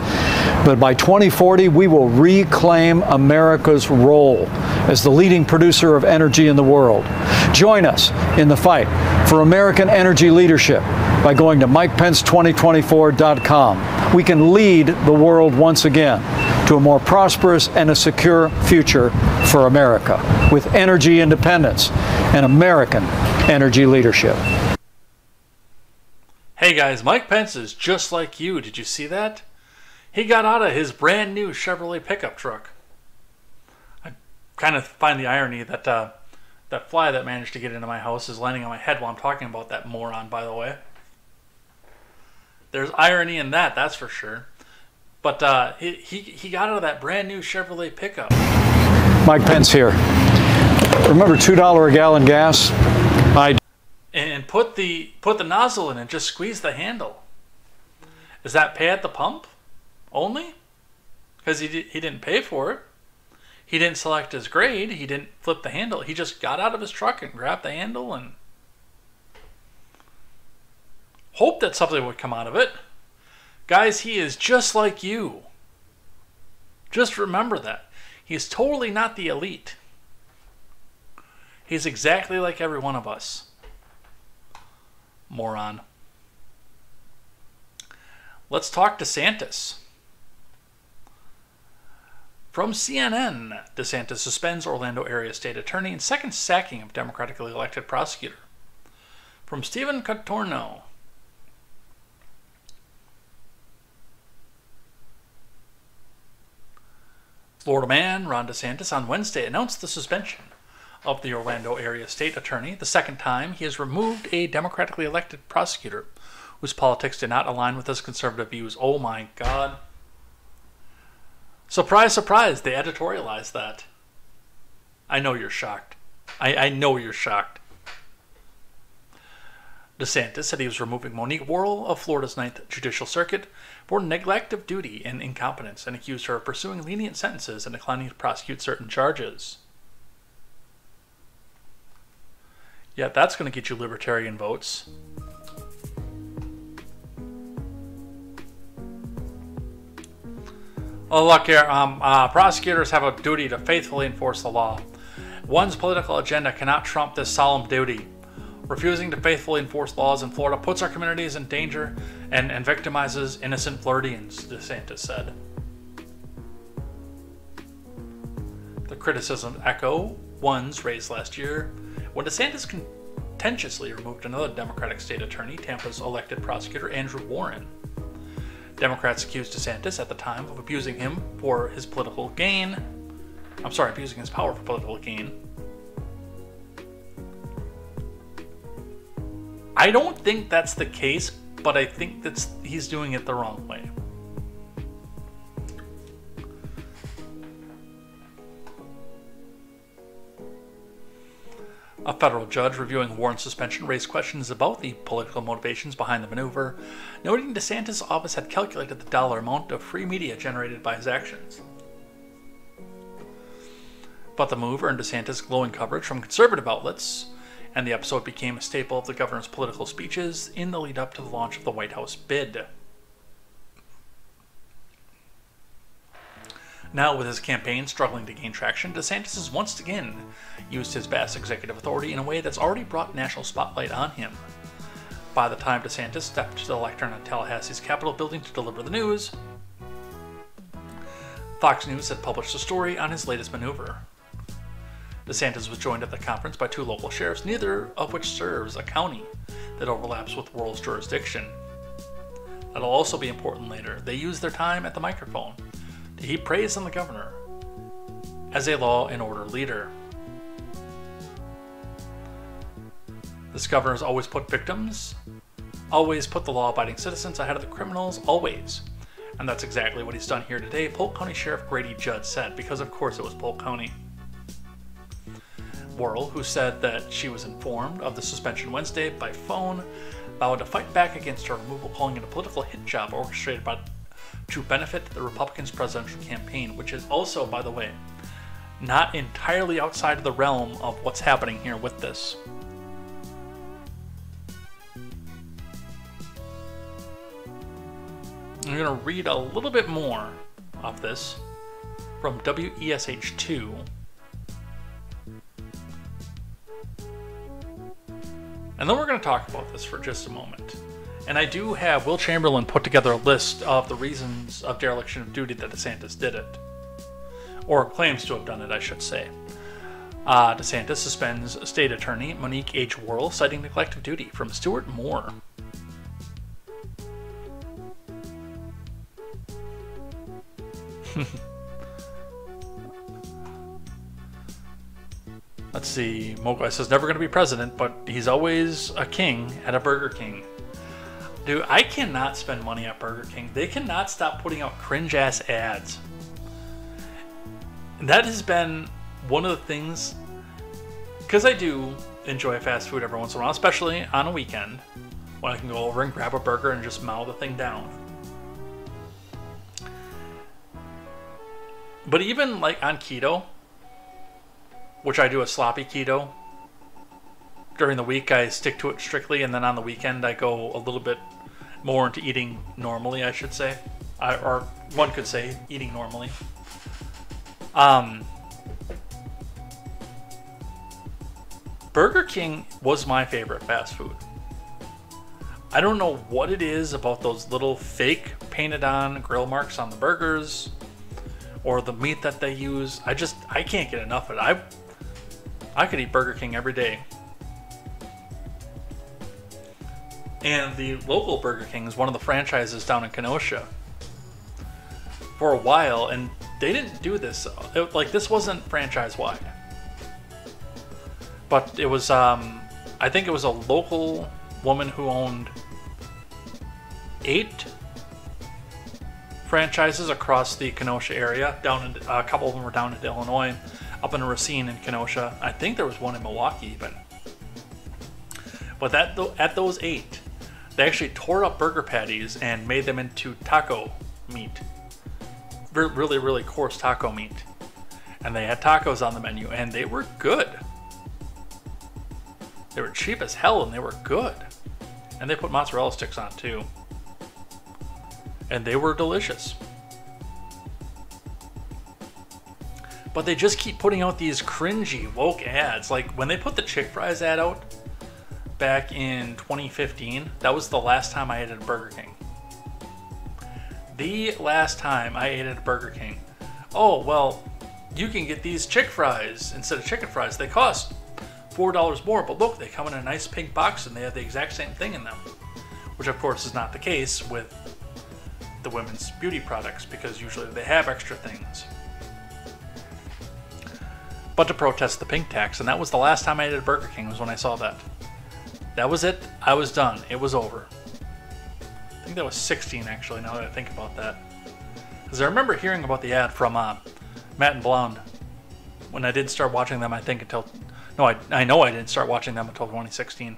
but by 2040, we will reclaim America's role as the leading producer of energy in the world. Join us in the fight for American energy leadership by going to MikePence2024.com. We can lead the world once again to a more prosperous and a secure future for America with energy independence and American energy leadership. Hey guys, Mike Pence is just like you. Did you see that? He got out of his brand new Chevrolet pickup truck. I kind of find the irony that that fly that managed to get into my house is landing on my head while I'm talking about that moron, by the way. There's irony in that, that's for sure. But he got out of that brand new Chevrolet pickup. Mike Pence here. Remember $2 a gallon gas? And put the nozzle in and just squeeze the handle. Is that pay at the pump only? Because he didn't pay for it. He didn't select his grade. He didn't flip the handle. He just got out of his truck and grabbed the handle and hoped that something would come out of it. Guys, he is just like you. Just remember that. He's totally not the elite. He's exactly like every one of us. Moron. Let's talk DeSantis. From CNN, DeSantis suspends Orlando area state attorney and second sacking of democratically elected prosecutor. From Stephen Cotorno. Florida man Ron DeSantis on Wednesday announced the suspension of the Orlando area state attorney, the second time he has removed a democratically elected prosecutor whose politics did not align with his conservative views. Oh my God. Surprise, surprise, they editorialized that. I know you're shocked. I know you're shocked. DeSantis said he was removing Monique Worrell of Florida's 9th Judicial Circuit for neglect of duty and incompetence and accused her of pursuing lenient sentences and declining to prosecute certain charges. Yeah, that's going to get you libertarian votes. Oh, look here. Prosecutors have a duty to faithfully enforce the law. One's political agenda cannot trump this solemn duty. Refusing to faithfully enforce laws in Florida puts our communities in danger and victimizes innocent Floridians, DeSantis said. The criticisms echo ones raised last year when DeSantis contentiously removed another Democratic state attorney, Tampa's elected prosecutor Andrew Warren. Democrats accused DeSantis at the time of abusing him for his political gain. Abusing his power for political gain. I don't think that's the case, but I think he's doing it the wrong way. A federal judge reviewing Warren's suspension raised questions about the political motivations behind the maneuver, noting DeSantis' office had calculated the dollar amount of free media generated by his actions. But the move earned DeSantis glowing coverage from conservative outlets, and the episode became a staple of the governor's political speeches in the lead up to the launch of the White House bid. Now, with his campaign struggling to gain traction, DeSantis has once again used his vast executive authority in a way that's already brought national spotlight on him. By the time DeSantis stepped to the lectern at Tallahassee's Capitol building to deliver the news, Fox News had published a story on his latest maneuver. DeSantis was joined at the conference by 2 local sheriffs, neither of which serves a county that overlaps with Worrell's jurisdiction. That'll also be important later. They used their time at the microphone to heap praise on the governor as a law and order leader. This governor has always put victims, always put the law-abiding citizens ahead of the criminals, always. And that's exactly what he's done here today, Polk County Sheriff Grady Judd said, because of course it was Polk County. Worrell, who said that she was informed of the suspension Wednesday by phone, vowed to fight back against her removal, calling it a political hit job orchestrated to benefit the Republicans' presidential campaign, which is also, by the way, not entirely outside of the realm of what's happening here with this. I'm going to read a little bit more of this from WESH2. And then we're going to talk about this for just a moment. And I do have Will Chamberlain put together a list of the reasons of dereliction of duty that DeSantis did it. Or claims to have done it, I should say. DeSantis suspends State Attorney Monique H. Worrell, citing neglect of duty, from Stuart Moore. Let's see. Mogwai says never going to be president, but he's always a king at a Burger King. Dude, I cannot spend money at Burger King. They cannot stop putting out cringe-ass ads. And that has been one of the things, because I do enjoy fast food every once in a while, especially on a weekend, when I can go over and grab a burger and just mow the thing down. But even like on keto, which I do a sloppy keto, during the week I stick to it strictly, and then on the weekend I go a little bit more into eating normally, I should say. Or one could say eating normally. Burger King was my favorite fast food. I don't know what it is about those little fake painted on grill marks on the burgers, or the meat that they use. I can't get enough of it. I could eat Burger King every day. And the local Burger King is one of the franchises down in Kenosha for a while, and they didn't do this. This wasn't franchise-wide. But it was, I think it was a local woman who owned 8 franchises across the Kenosha area. A couple of them were down in Illinois, up in Racine and Kenosha. I think there was one in Milwaukee even. But at those 8, they actually tore up burger patties and made them into taco meat. Really, really coarse taco meat. And they had tacos on the menu, and they were good. They were cheap as hell, and they were good. And they put mozzarella sticks on too. And they were delicious. But they just keep putting out these cringy, woke ads. Like when they put the Chick Fries ad out back in 2015, that was the last time I ate at a Burger King. The last time I ate at a Burger King. Oh, well, you can get these Chick Fries instead of chicken fries. They cost $4 more, but look, they come in a nice pink box and they have the exact same thing in them. Which, of course, is not the case with the women's beauty products, because usually they have extra things. But to protest the pink tax, and that was the last time I ate at Burger King, was when I saw that. That was it. I was done. It was over. I think that was 16, actually, now that I think about that. Because I remember hearing about the ad from Matt and Blonde when I did start watching them, I think, until... No, I know I didn't start watching them until 2016.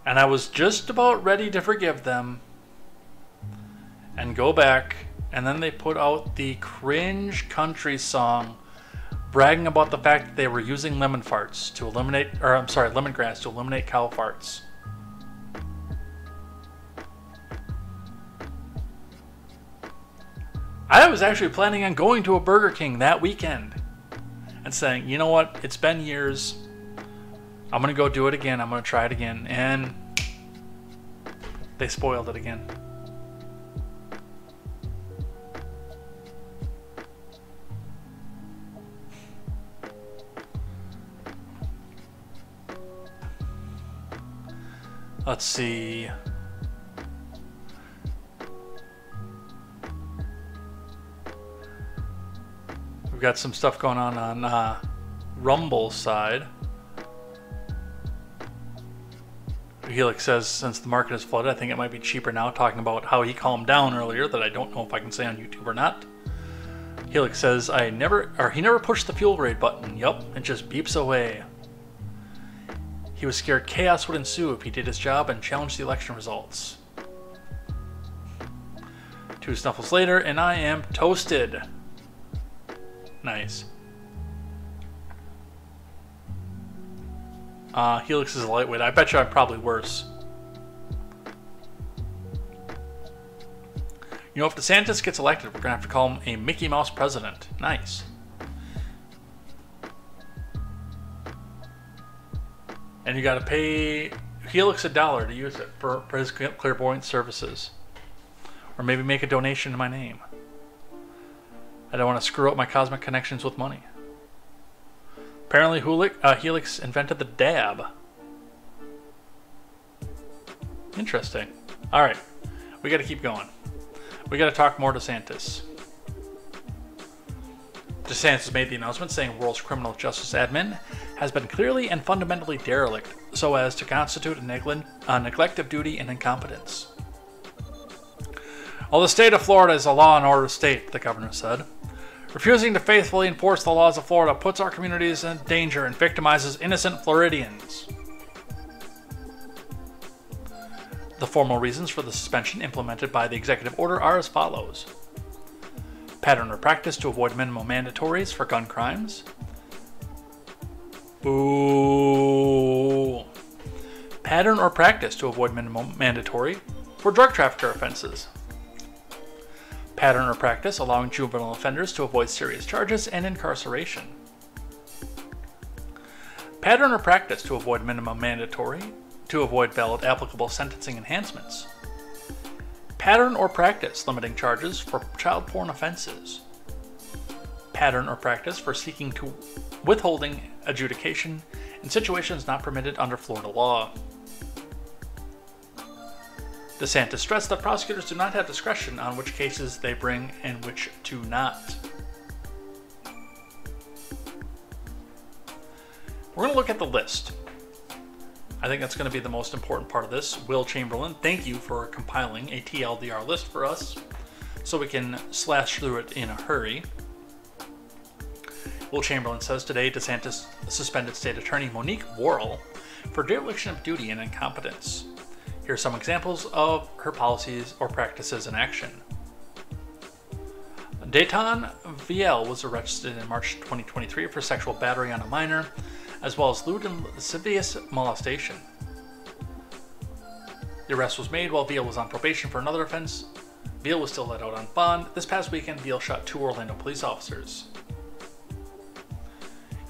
And I was just about ready to forgive them and go back, and then they put out the cringe country song bragging about the fact that they were using lemongrass to eliminate cow farts. I was actually planning on going to a Burger King that weekend and saying, you know what, it's been years, I'm going to go do it again, I'm going to try it again, and they spoiled it again. Let's see. We've got some stuff going on Rumble's side. Helix says, since the market is flooded, I think it might be cheaper now, talking about how he calmed down earlier that I don't know if I can say on YouTube or not. Helix says, he never pushed the fuel grade button. Yup, it just beeps away. He was scared chaos would ensue if he did his job and challenged the election results. 2 snuffles later, and I am toasted. Nice. Helix is a lightweight. I bet you I'm probably worse. You know, if DeSantis gets elected, we're going to have to call him a Mickey Mouse president. Nice. And you got to pay Helix $1 to use it for his clairvoyant services. Or maybe make a donation in my name. I don't want to screw up my cosmic connections with money. Apparently Helix invented the dab. Interesting. Alright, we got to keep going. We got to talk more DeSantis. DeSantis made the announcement saying World's criminal justice admin has been clearly and fundamentally derelict so as to constitute a neglect of duty and incompetence. While the state of Florida is a law and order state, the governor said, refusing to faithfully enforce the laws of Florida puts our communities in danger and victimizes innocent Floridians. The formal reasons for the suspension implemented by the executive order are as follows. Pattern or practice to avoid minimum mandatories for gun crimes. Ooh. Pattern or practice to avoid minimum mandatory for drug trafficker offenses. Pattern or practice allowing juvenile offenders to avoid serious charges and incarceration. Pattern or practice to avoid minimum mandatory to avoid valid applicable sentencing enhancements. Pattern or practice limiting charges for child porn offenses. Pattern or practice for seeking to withholding adjudication in situations not permitted under Florida law. DeSantis stressed that prosecutors do not have discretion on which cases they bring and which do not. We're going to look at the list. I think that's going to be the most important part of this. Will Chamberlain, thank you for compiling a TLDR list for us so we can slash through it in a hurry. Will Chamberlain says today DeSantis suspended State Attorney Monique Worrell for dereliction of duty and incompetence. Here are some examples of her policies or practices in action. Dayton VL was arrested in March 2023 for sexual battery on a minor, as well as lewd and lascivious molestation. The arrest was made while Veal was on probation for another offense. Veal was still let out on bond. This past weekend, Veal shot 2 Orlando police officers.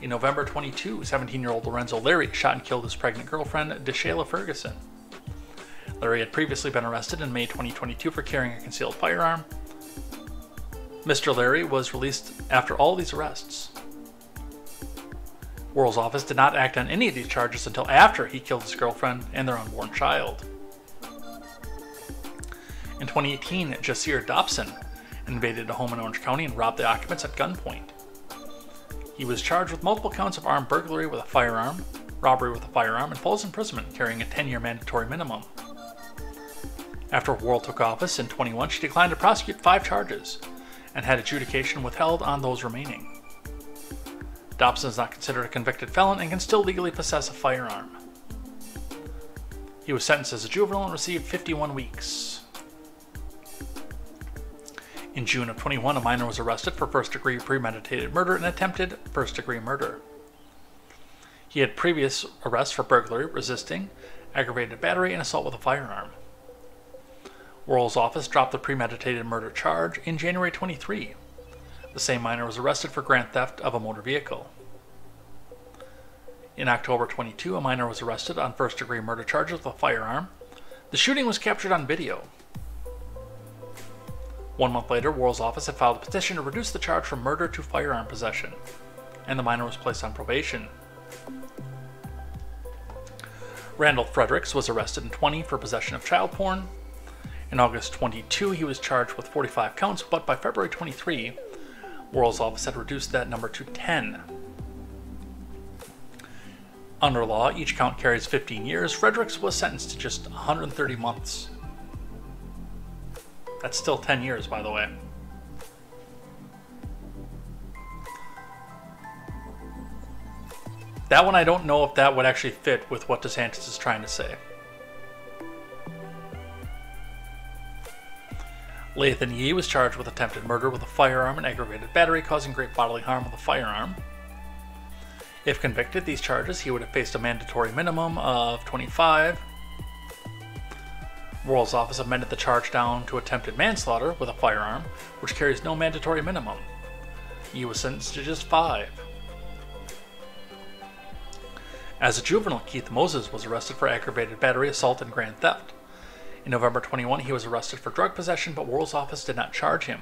In November 22, 17-year-old Lorenzo Larry shot and killed his pregnant girlfriend, DeShayla Ferguson. Larry had previously been arrested in May 2022 for carrying a concealed firearm. Mr. Larry was released after all these arrests. Worrell's office did not act on any of these charges until after he killed his girlfriend and their unborn child. In 2018, Jasir Dobson invaded a home in Orange County and robbed the occupants at gunpoint. He was charged with multiple counts of armed burglary with a firearm, robbery with a firearm, and false imprisonment carrying a 10-year mandatory minimum. After Worrell took office in 2021, she declined to prosecute 5 charges and had adjudication withheld on those remaining. Dobson is not considered a convicted felon and can still legally possess a firearm. He was sentenced as a juvenile and received 51 weeks. In June of 21, a minor was arrested for first-degree premeditated murder and attempted first-degree murder. He had previous arrests for burglary, resisting, aggravated battery, and assault with a firearm. Worrell's office dropped the premeditated murder charge in January 23. The same minor was arrested for grand theft of a motor vehicle. In October 22, a minor was arrested on first-degree murder charges with a firearm. The shooting was captured on video. 1 month later, Worrell's office had filed a petition to reduce the charge from murder to firearm possession, and the minor was placed on probation. Randall Fredericks was arrested in 20 for possession of child porn. In August 22, he was charged with 45 counts, but by February 23, Worrell's office had reduced that number to 10. Under law, each count carries 15 years. Fredericks was sentenced to just 130 months. That's still 10 years, by the way. That one, I don't know if that would actually fit with what DeSantis is trying to say. Lathan Yee was charged with attempted murder with a firearm and aggravated battery causing great bodily harm with a firearm. If convicted, these charges, he would have faced a mandatory minimum of 25. Worrell's office amended the charge down to attempted manslaughter with a firearm, which carries no mandatory minimum. He was sentenced to just 5. As a juvenile, Keith Moses was arrested for aggravated battery, assault, and grand theft. In November 21, he was arrested for drug possession, but Worrell's office did not charge him.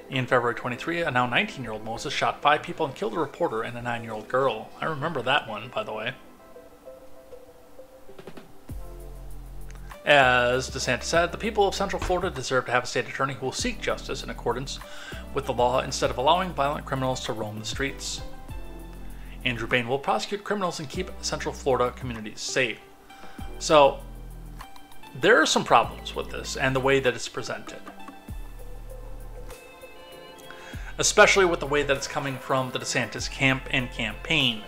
In February 23, a now 19-year-old Moses shot 5 people and killed a reporter and a 9-year-old girl. I remember that one, by the way. As DeSantis said, the people of Central Florida deserve to have a state attorney who will seek justice in accordance with the law instead of allowing violent criminals to roam the streets. Andrew Bain will prosecute criminals and keep Central Florida communities safe. So, there are some problems with this and the way that it's presented. Especially with the way that it's coming from the DeSantis camp and campaign.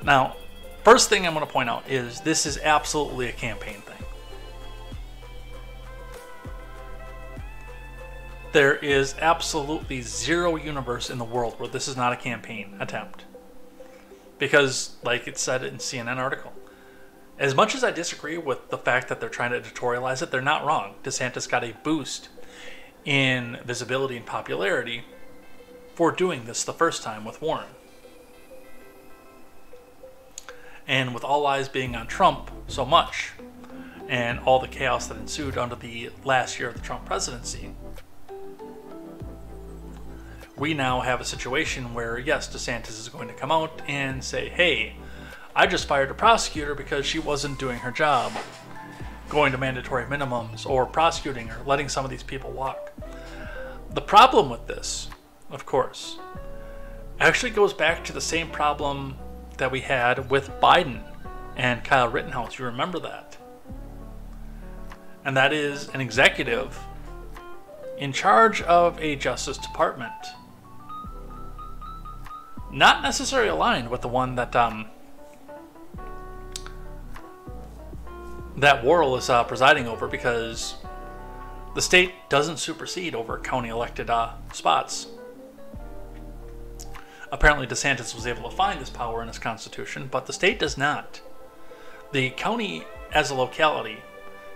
Now, first thing I'm going to point out is this is absolutely a campaign thing. There is absolutely zero universe in the world where this is not a campaign attempt. Because, like it said in CNN article, as much as I disagree with the fact that they're trying to editorialize it, they're not wrong. DeSantis got a boost in visibility and popularity for doing this the first time with Warren. And with all eyes being on Trump so much, and all the chaos that ensued under the last year of the Trump presidency, we now have a situation where, yes, DeSantis is going to come out and say, hey, I just fired a prosecutor because she wasn't doing her job, going to mandatory minimums, or prosecuting her, letting some of these people walk. The problem with this, of course, actually goes back to the same problem that we had with Biden and Kyle Rittenhouse. You remember that? And that is an executive in charge of a Justice Department, not necessarily aligned with the one that that Worrell is presiding over, because the state doesn't supersede over county elected spots. Apparently DeSantis was able to find this power in his constitution, but the state does not. The county as a locality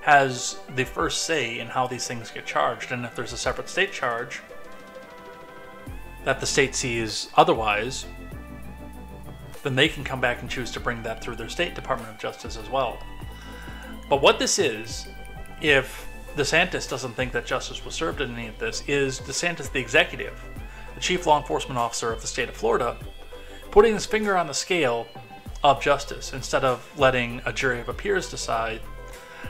has the first say in how these things get charged, and if there's a separate state charge that the state sees otherwise, then they can come back and choose to bring that through their state Department of Justice as well. But what this is, if DeSantis doesn't think that justice was served in any of this, is DeSantis, the executive, the chief law enforcement officer of the state of Florida, putting his finger on the scale of justice instead of letting a jury of peers decide.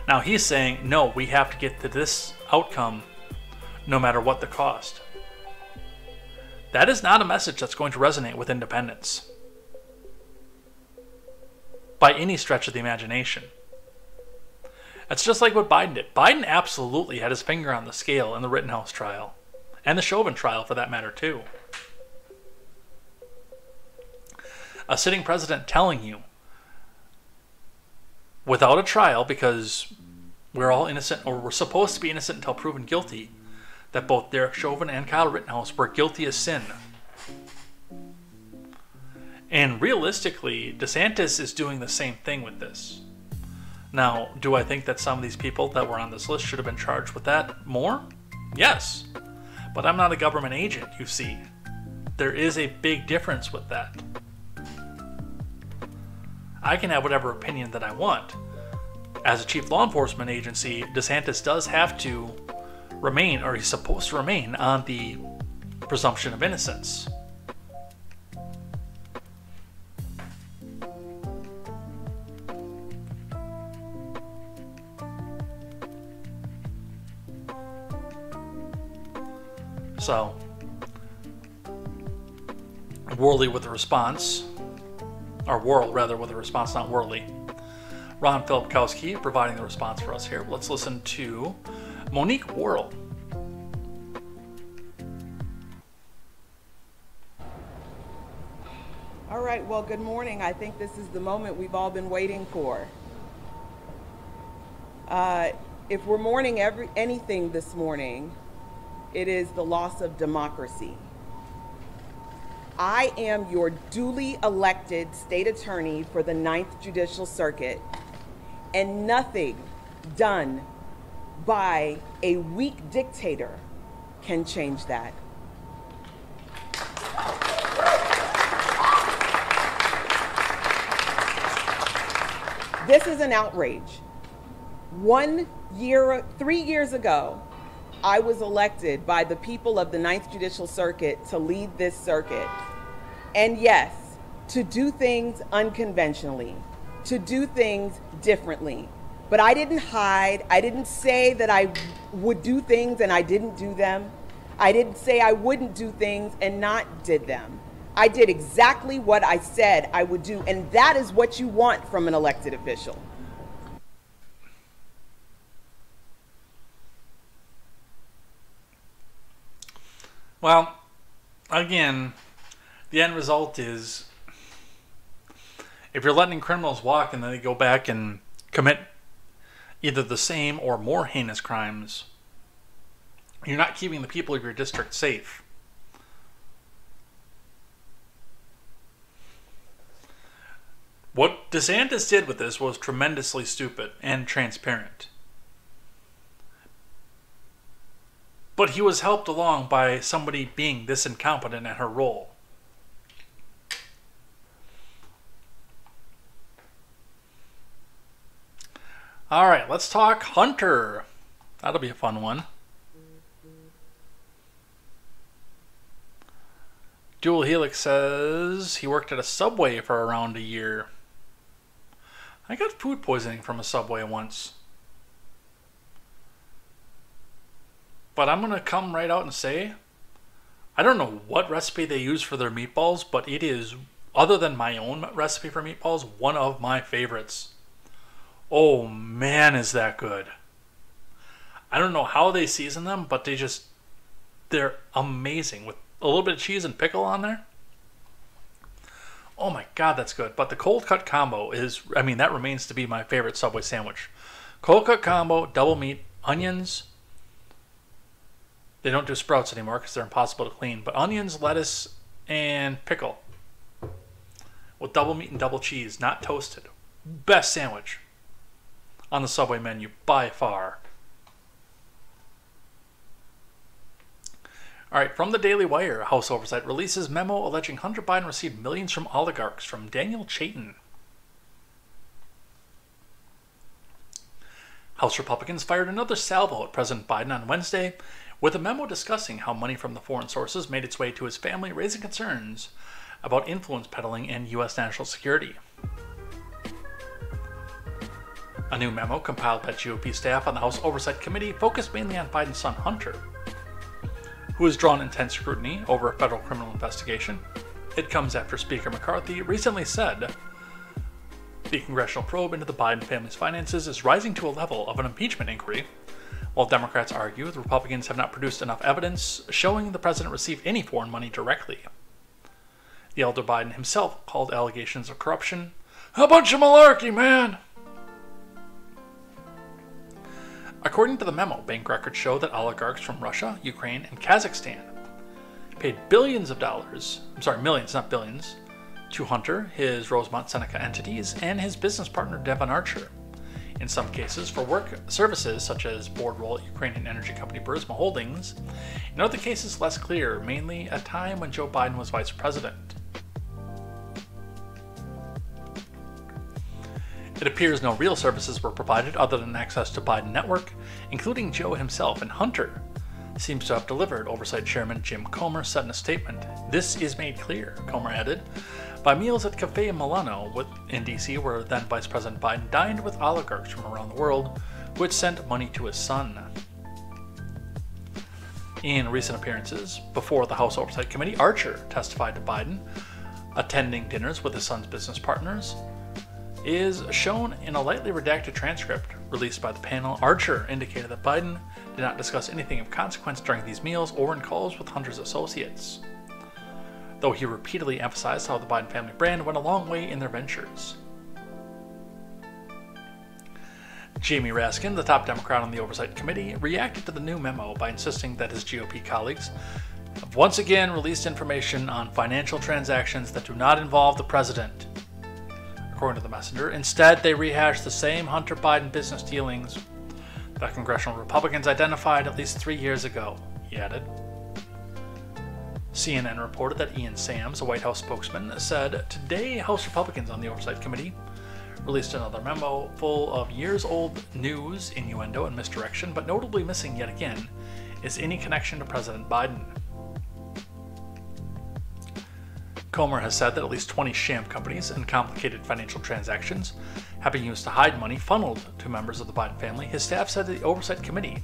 Now he's saying, no, we have to get to this outcome no matter what the cost. That is not a message that's going to resonate with independents by any stretch of the imagination. It's just like what Biden did. Biden absolutely had his finger on the scale in the Rittenhouse trial, and the Chauvin trial for that matter too. A sitting president telling you, without a trial, because we're all innocent, or we're supposed to be innocent until proven guilty, that both Derek Chauvin and Kyle Rittenhouse were guilty as sin. And realistically, DeSantis is doing the same thing with this. Now, do I think that some of these people that were on this list should have been charged with that more? Yes. But I'm not a government agent, you see. There is a big difference with that. I can have whatever opinion that I want. As a chief law enforcement agency, DeSantis does have to remain, or he's supposed to remain, on the presumption of innocence. So, Worley with the response or Worrell rather, with a response, not Worley. Ron Filipkowski providing the response for us here. Let's listen to Monique Worrell. All right, well, good morning. I think this is the moment we've all been waiting for. If we're mourning anything this morning, it is the loss of democracy. I am your duly elected state attorney for the 9th Judicial Circuit, and nothing done by a weak dictator can change that. This is an outrage. 3 years ago, I was elected by the people of the 9th Judicial Circuit to lead this circuit. And yes, to do things unconventionally, to do things differently. But I didn't hide. I didn't say that I would do things and I didn't do them. I didn't say I wouldn't do things and not did them. I did exactly what I said I would do, and that is what you want from an elected official. Well, again, the end result is if you're letting criminals walk and then they go back and commit either the same or more heinous crimes, you're not keeping the people of your district safe. What DeSantis did with this was tremendously stupid and transparent. But he was helped along by somebody being this incompetent at her role. All right, let's talk Hunter. That'll be a fun one. Dual Helix says he worked at a Subway for around a year. I got food poisoning from a Subway once. But I'm going to come right out and say, I don't know what recipe they use for their meatballs, but it is, other than my own recipe for meatballs, one of my favorites. Oh man, is that good. I don't know how they season them, but they're amazing. With a little bit of cheese and pickle on there. Oh my god, that's good. But the cold cut combo is, that remains to be my favorite Subway sandwich. Cold cut combo, double meat, onions. They don't do sprouts anymore because they're impossible to clean. But onions, lettuce, and pickle. With double meat and double cheese, not toasted. Best sandwich on the Subway menu by far. All right, from the Daily Wire, House Oversight releases memo alleging Hunter Biden received millions from oligarchs from Daniel Chayton. House Republicans fired another salvo at President Biden on Wednesday with a memo discussing how money from the foreign sources made its way to his family, raising concerns about influence peddling and U.S. national security. A new memo compiled by GOP staff on the House Oversight Committee focused mainly on Biden's son Hunter, who has drawn intense scrutiny over a federal criminal investigation. It comes after Speaker McCarthy recently said the congressional probe into the Biden family's finances is rising to a level of an impeachment inquiry, while Democrats argue the Republicans have not produced enough evidence showing the president received any foreign money directly. The elder Biden himself called allegations of corruption a bunch of malarkey, man! According to the memo, bank records show that oligarchs from Russia, Ukraine, and Kazakhstan paid millions, not billions, to Hunter, his Rosemont Seneca entities, and his business partner Devon Archer, in some cases for work services such as board role at Ukrainian energy company Burisma Holdings, in other cases less clear, mainly at a time when Joe Biden was vice president. It appears no real services were provided other than access to Biden network, including Joe himself, and Hunter seems to have delivered, Oversight Chairman Jim Comer said in a statement. This is made clear, Comer added, by meals at Cafe Milano in D.C., where then Vice President Biden dined with oligarchs from around the world who had sent money to his son. In recent appearances before the House Oversight Committee, Archer testified to Biden attending dinners with his son's business partners, is shown in a lightly redacted transcript released by the panel. Archer indicated that Biden did not discuss anything of consequence during these meals or in calls with Hunter's associates, though he repeatedly emphasized how the Biden family brand went a long way in their ventures. Jamie Raskin, the top Democrat on the Oversight Committee, reacted to the new memo by insisting that his GOP colleagues have once again released information on financial transactions that do not involve the president. According to the messenger, instead they rehashed the same Hunter Biden business dealings that congressional Republicans identified at least 3 years ago, he added. CNN reported that Ian Sams, a White House spokesman, said today House Republicans on the Oversight Committee released another memo full of years-old news, innuendo, and misdirection, but notably missing yet again is any connection to President Biden. Comer has said that at least 20 sham companies and complicated financial transactions have been used to hide money funneled to members of the Biden family. His staff said that the Oversight Committee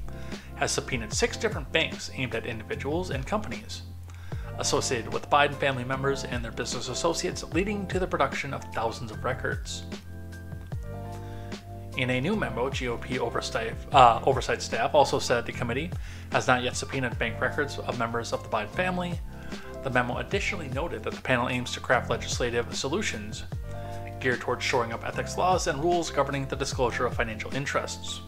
has subpoenaed 6 different banks aimed at individuals and companies associated with Biden family members and their business associates, leading to the production of thousands of records. In a new memo, GOP oversight staff also said the committee has not yet subpoenaed bank records of members of the Biden family. The memo additionally noted that the panel aims to craft legislative solutions geared towards shoring up ethics laws and rules governing the disclosure of financial interests.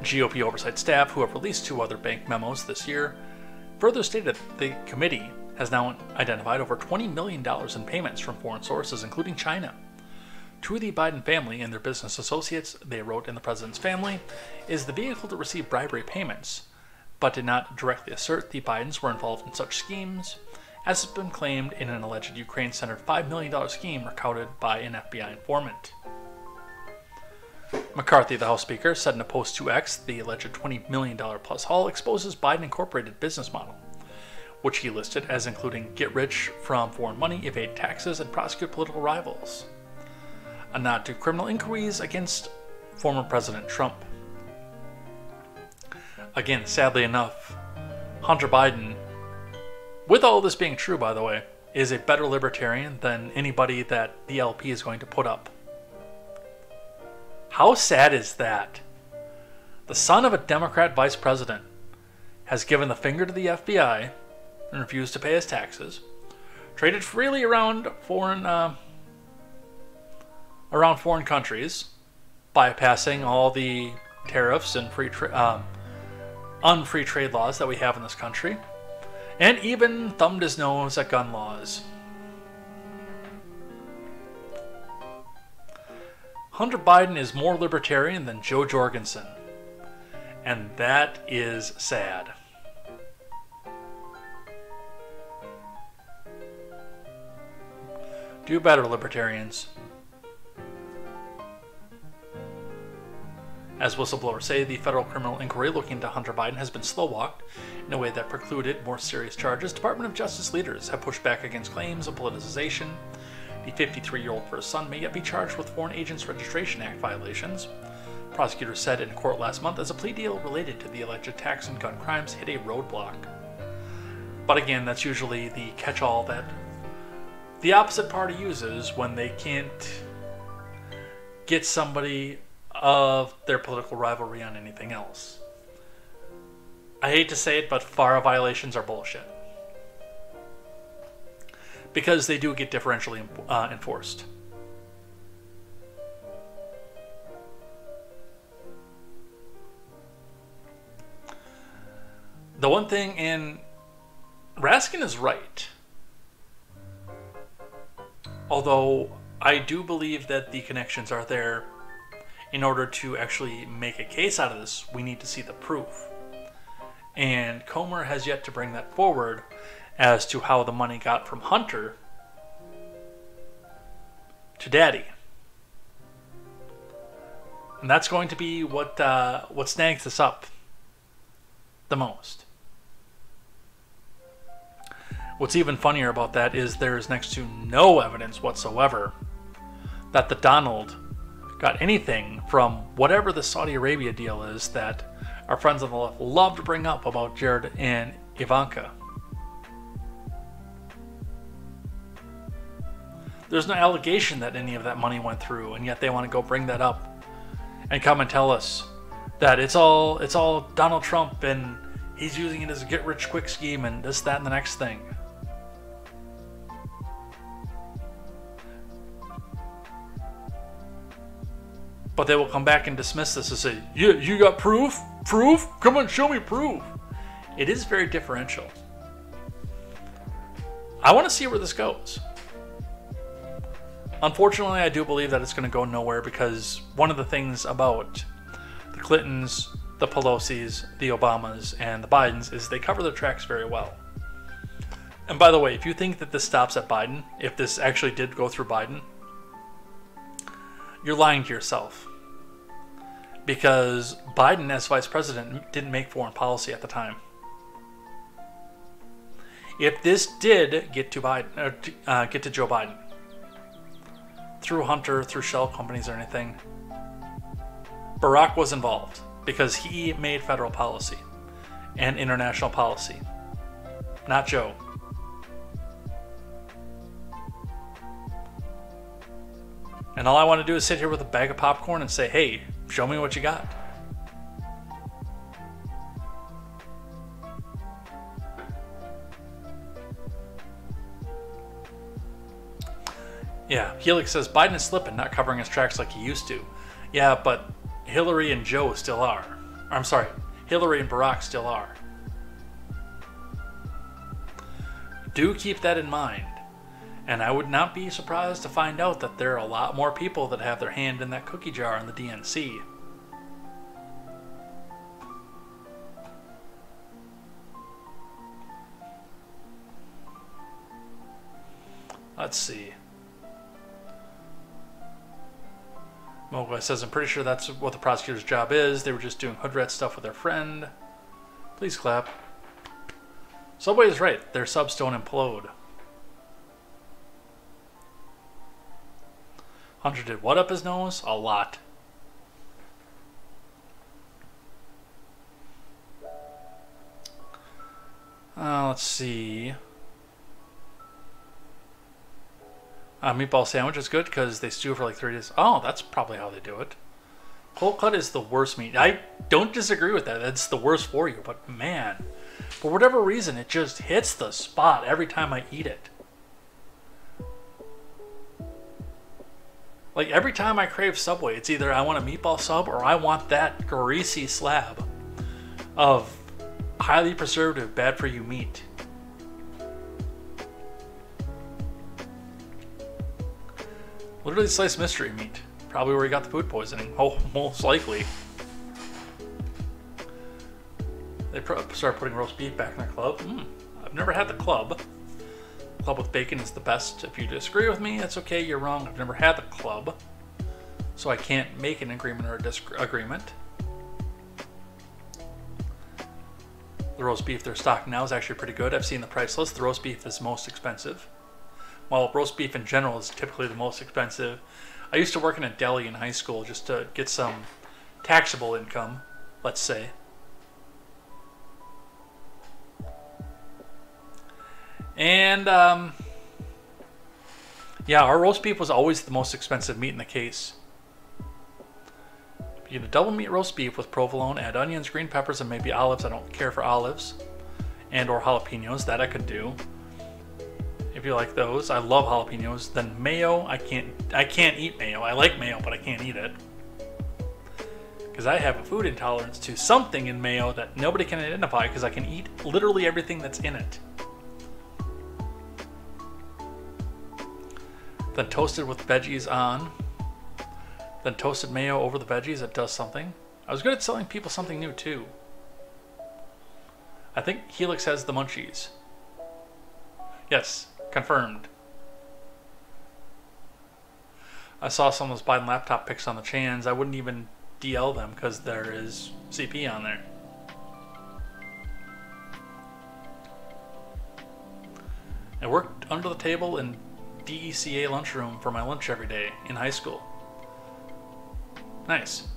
GOP oversight staff, who have released 2 other bank memos this year, further stated that the committee has now identified over $20 million in payments from foreign sources, including China, to the Biden family and their business associates. They wrote, in the president's family is the vehicle to receive bribery payments, but did not directly assert the Bidens were involved in such schemes, as has been claimed in an alleged Ukraine-centered $5 million scheme recounted by an FBI informant. McCarthy, the House Speaker, said in a post to X the alleged $20 million plus haul exposes Biden Incorporated business model, which he listed as including get rich from foreign money, evade taxes, and prosecute political rivals. A nod to criminal inquiries against former President Trump. Again, sadly enough, Hunter Biden, with all this being true, by the way, is a better libertarian than anybody that the LP is going to put up. How sad is that? The son of a Democrat vice president has given the finger to the FBI and refused to pay his taxes, traded freely around foreign countries, bypassing all the tariffs and unfree trade laws that we have in this country, and even thumbed his nose at gun laws. Hunter Biden is more libertarian than Joe Jorgensen, and that is sad. Do better, libertarians. As whistleblowers say, the federal criminal inquiry looking into Hunter Biden has been slow-walked in a way that precluded more serious charges. Department of Justice leaders have pushed back against claims of politicization. The 53-year-old first son may yet be charged with Foreign Agents Registration Act violations. Prosecutors said in court last month as a plea deal related to the alleged tax and gun crimes hit a roadblock. But again, that's usually the catch-all that the opposite party uses when they can't get somebody of their political rivalry on anything else. I hate to say it, but FARA violations are bullshit, because they do get differentially enforced. The one thing, and Raskin is right, although I do believe that the connections are there. In order to actually make a case out of this, we need to see the proof. And Comer has yet to bring that forward as to how the money got from Hunter to Daddy. And that's going to be what snags this up the most. What's even funnier about that is there is next to no evidence whatsoever that the Donald got anything from whatever the Saudi Arabia deal is that our friends on the left love to bring up about Jared and Ivanka. There's no allegation that any of that money went through, and yet they want to go bring that up and come and tell us that it's all Donald Trump and he's using it as a get-rich-quick scheme and this, that, and the next thing. But they will come back and dismiss this and say, you got proof? Proof? Come on, show me proof. It is very differential. I want to see where this goes. Unfortunately, I do believe that it's going to go nowhere because one of the things about the Clintons, the Pelosi's, the Obamas, and the Bidens is they cover their tracks very well. And by the way, if you think that this stops at Biden, if this actually did go through Biden, you're lying to yourself. Because Biden, as vice president, didn't make foreign policy at the time. If this did get to Biden, or get to Joe Biden, through Hunter, through shell companies or anything, Barack was involved because he made federal policy and international policy, not Joe. And all I want to do is sit here with a bag of popcorn and say, hey, show me what you got. Yeah, Helix says Biden is slipping, not covering his tracks like he used to. Yeah, but Hillary and Joe still are. I'm sorry, Hillary and Barack still are. Do keep that in mind. And I would not be surprised to find out that there are a lot more people that have their hand in that cookie jar in the DNC. Let's see. Mogwai says, I'm pretty sure that's what the prosecutor's job is. They were just doing hood rat stuff with their friend. Please clap. Subway is right. Their subs don't implode. Hunter did what up his nose? A lot. Let's see. Meatball sandwich is good because they stew for like 3 days. Oh, that's probably how they do it. Cold cut is the worst meat. I don't disagree with that. That's the worst for you. But man, for whatever reason, it just hits the spot every time I eat it. Like every time I crave Subway, it's either I want a meatball sub or I want that greasy slab of highly preservative, bad for you meat. Literally sliced mystery meat. Probably where he got the food poisoning. Oh, most likely. They started putting roast beef back in their club. I've never had the club. Club with bacon is the best. If you disagree with me, it's okay, you're wrong. I've never had the club, so I can't make an agreement or a disagreement. The roast beef they're stocking now is actually pretty good. I've seen the price list. The roast beef is most expensive. While roast beef in general is typically the most expensive. I used to work in a deli in high school just to get some taxable income, let's say. And, yeah, our roast beef was always the most expensive meat in the case. You get a double meat roast beef with provolone, add onions, green peppers, and maybe olives. I don't care for olives. And or jalapenos, that I could do. If you like those. I love jalapenos. Then mayo, I can't eat mayo. I like mayo, but I can't eat it. Because I have a food intolerance to something in mayo that nobody can identify because I can eat literally everything that's in it. Then toasted with veggies on. Then toasted mayo over the veggies. It does something. I was good at selling people something new too. I think Helix has the munchies. Yes, confirmed. I saw someone's Biden laptop pics on the chans. I wouldn't even DL them because there is CP on there. I worked under the table in DECA lunchroom for my lunch every day in high school. Nice.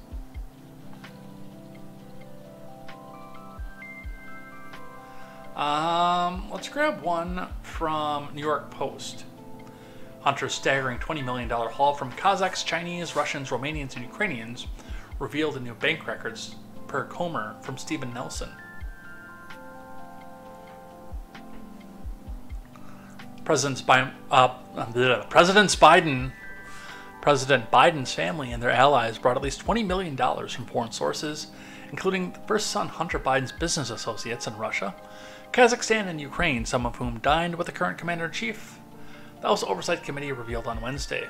Let's grab one from New York Post. Hunter's staggering $20 million haul from Kazakhs, Chinese, Russians, Romanians, and Ukrainians revealed in new bank records per Comer from Stephen Nelson. President Biden's family and their allies brought at least $20 million from foreign sources, including the first son Hunter Biden's business associates in Russia, Kazakhstan, and Ukraine, some of whom dined with the current commander-in-chief, the House Oversight Committee revealed on Wednesday.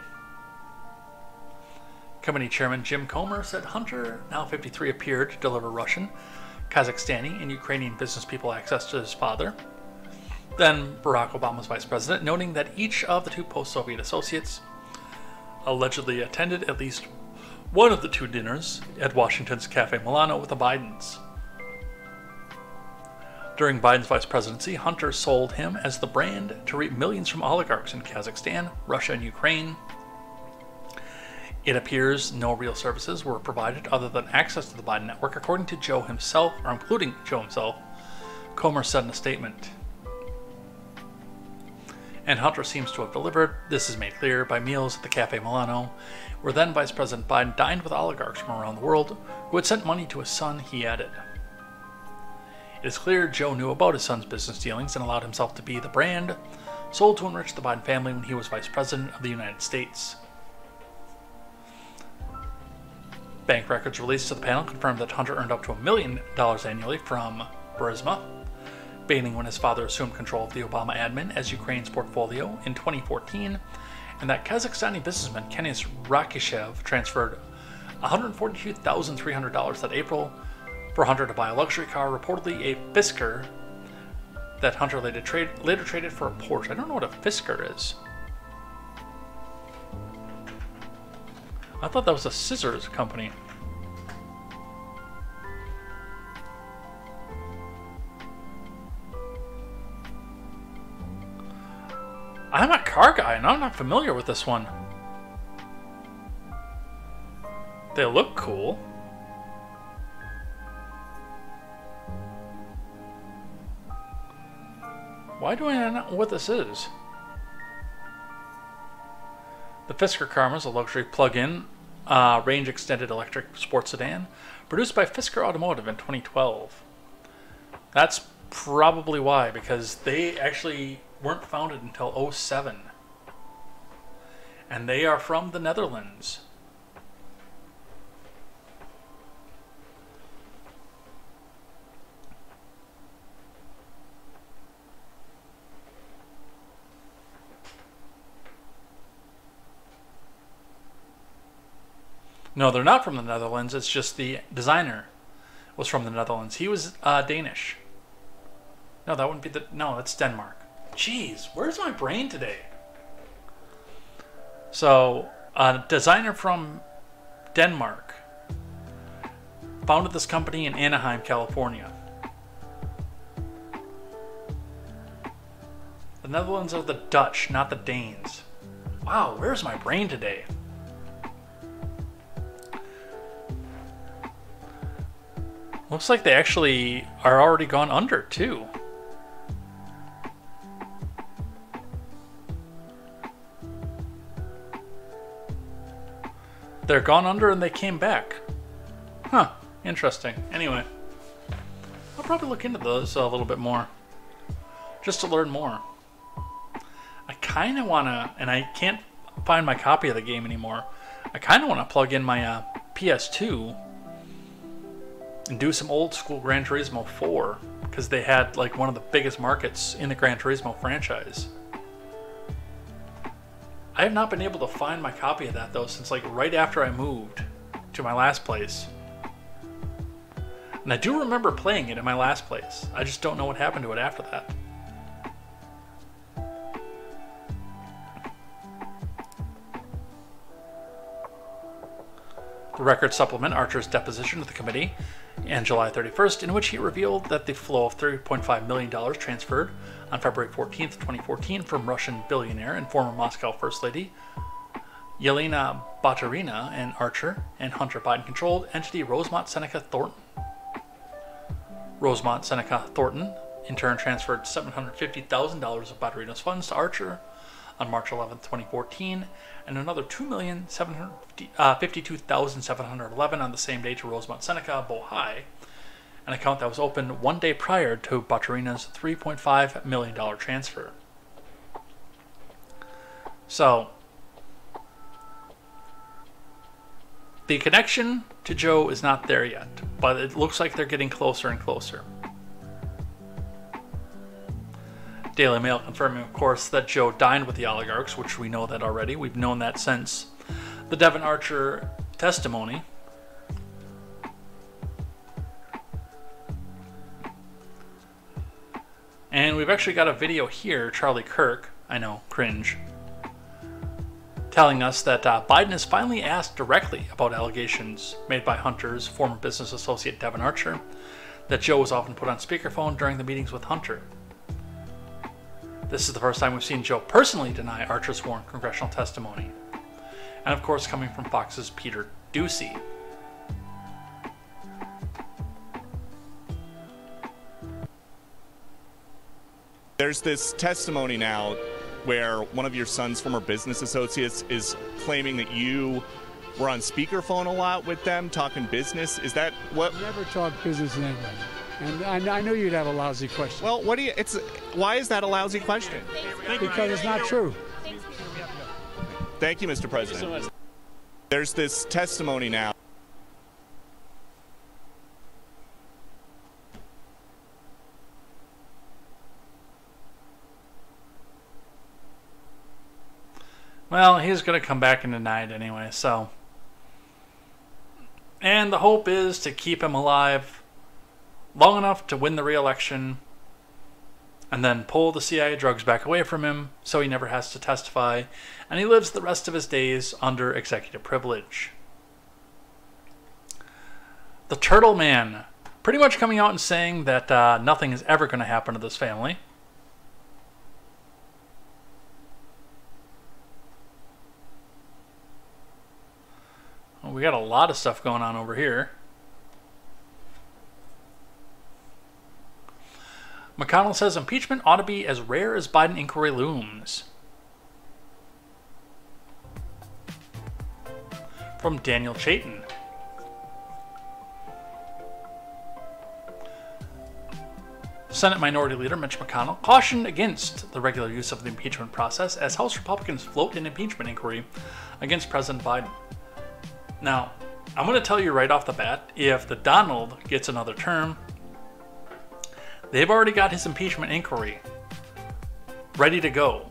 Committee Chairman Jim Comer said Hunter, now 53, appeared to deliver Russian, Kazakhstani, and Ukrainian business people access to his father, then Barack Obama's vice president, noting that each of the two post-Soviet associates allegedly attended at least one of the two dinners at Washington's Cafe Milano with the Bidens. During Biden's vice presidency, Hunter sold him as the brand to reap millions from oligarchs in Kazakhstan, Russia, and Ukraine. It appears no real services were provided other than access to the Biden network, according to Joe himself, or including Joe himself, Comer said in a statement. And Hunter seems to have delivered. This is made clear by meals at the Cafe Milano, where then Vice President Biden dined with oligarchs from around the world who had sent money to his son, he added. It is clear Joe knew about his son's business dealings and allowed himself to be the brand sold to enrich the Biden family when he was Vice President of the United States. Bank records released to the panel confirmed that Hunter earned up to $1 million annually from Burisma, Bailing when his father assumed control of the Obama admin as Ukraine's portfolio in 2014, and that Kazakhstani businessman Kenis Rakishev transferred $142,300 that April for Hunter to buy a luxury car, reportedly a Fisker, that Hunter later traded for a Porsche. I don't know what a Fisker is. I thought that was a scissors company. I'm a car guy, and I'm not familiar with this one. They look cool. Why do I not know what this is? The Fisker Karma is a luxury plug-in, range-extended electric sports sedan produced by Fisker Automotive in 2012. That's probably why, because they actually weren't founded until 2007. And they are from the Netherlands. No, they're not from the Netherlands. It's just the designer was from the Netherlands. He was Danish. No, that wouldn't be the... No, that's Denmark. Jeez, where's my brain today? So, a designer from Denmark founded this company in Anaheim, California. The Netherlands are the Dutch, not the Danes. Wow, where's my brain today? Looks like they actually are already gone under, too. They're gone under and they came back. Huh, interesting. Anyway, I'll probably look into those a little bit more, just to learn more. I kind of want to, and I can't find my copy of the game anymore, I kind of want to plug in my PS2 and do some old school Gran Turismo 4, because they had like one of the biggest markets in the Gran Turismo franchise. I have not been able to find my copy of that though since like right after I moved to my last place. And I do remember playing it in my last place. I just don't know what happened to it after that. The records supplement Archer's deposition to the committee on July 31st, in which he revealed that the flow of $3.5 million transferred on February 14th, 2014 from Russian billionaire and former Moscow First Lady Yelena Baturina and Archer and Hunter Biden-controlled entity Rosemont Seneca Thornton. Rosemont Seneca Thornton in turn transferred $750,000 of Baturina's funds to Archer, on March 11, 2014, and another 2,752,711 on the same day to Rosemont Seneca, Bohai, an account that was opened 1 day prior to Butcherina's $3.5 million transfer. So, the connection to Joe is not there yet, but it looks like they're getting closer and closer. Daily Mail confirming, of course, that Joe dined with the oligarchs, which we know that already. We've known that since the Devon Archer testimony. And we've actually got a video here, Charlie Kirk, I know, cringe, telling us that Biden has finally asked directly about allegations made by Hunter's former business associate Devon Archer, that Joe was often put on speakerphone during the meetings with Hunter. This is the first time we've seen Joe personally deny Archer's sworn congressional testimony. And of course, coming from Fox's Peter Doocy. There's this testimony now where one of your son's former business associates is claiming that you were on speakerphone a lot with them, talking business. Is that what? Never talk business with anybody. And I knew you'd have a lousy question. Well, why is that a lousy question? Because it's not true. Thank you, Mr. President. There's this testimony now. Well, he's going to come back and deny it anyway, so. And the hope is to keep him alive long enough to win the re-election and then pull the CIA drugs back away from him so he never has to testify and he lives the rest of his days under executive privilege. The Turtle Man pretty much coming out and saying that nothing is ever going to happen to this family. Well, we got a lot of stuff going on over here. McConnell says impeachment ought to be as rare as Biden inquiry looms. From Daniel Chayton. Senate Minority Leader Mitch McConnell cautioned against the regular use of the impeachment process as House Republicans float an impeachment inquiry against President Biden. Now, I'm going to tell you right off the bat, if the Donald gets another term, they've already got his impeachment inquiry ready to go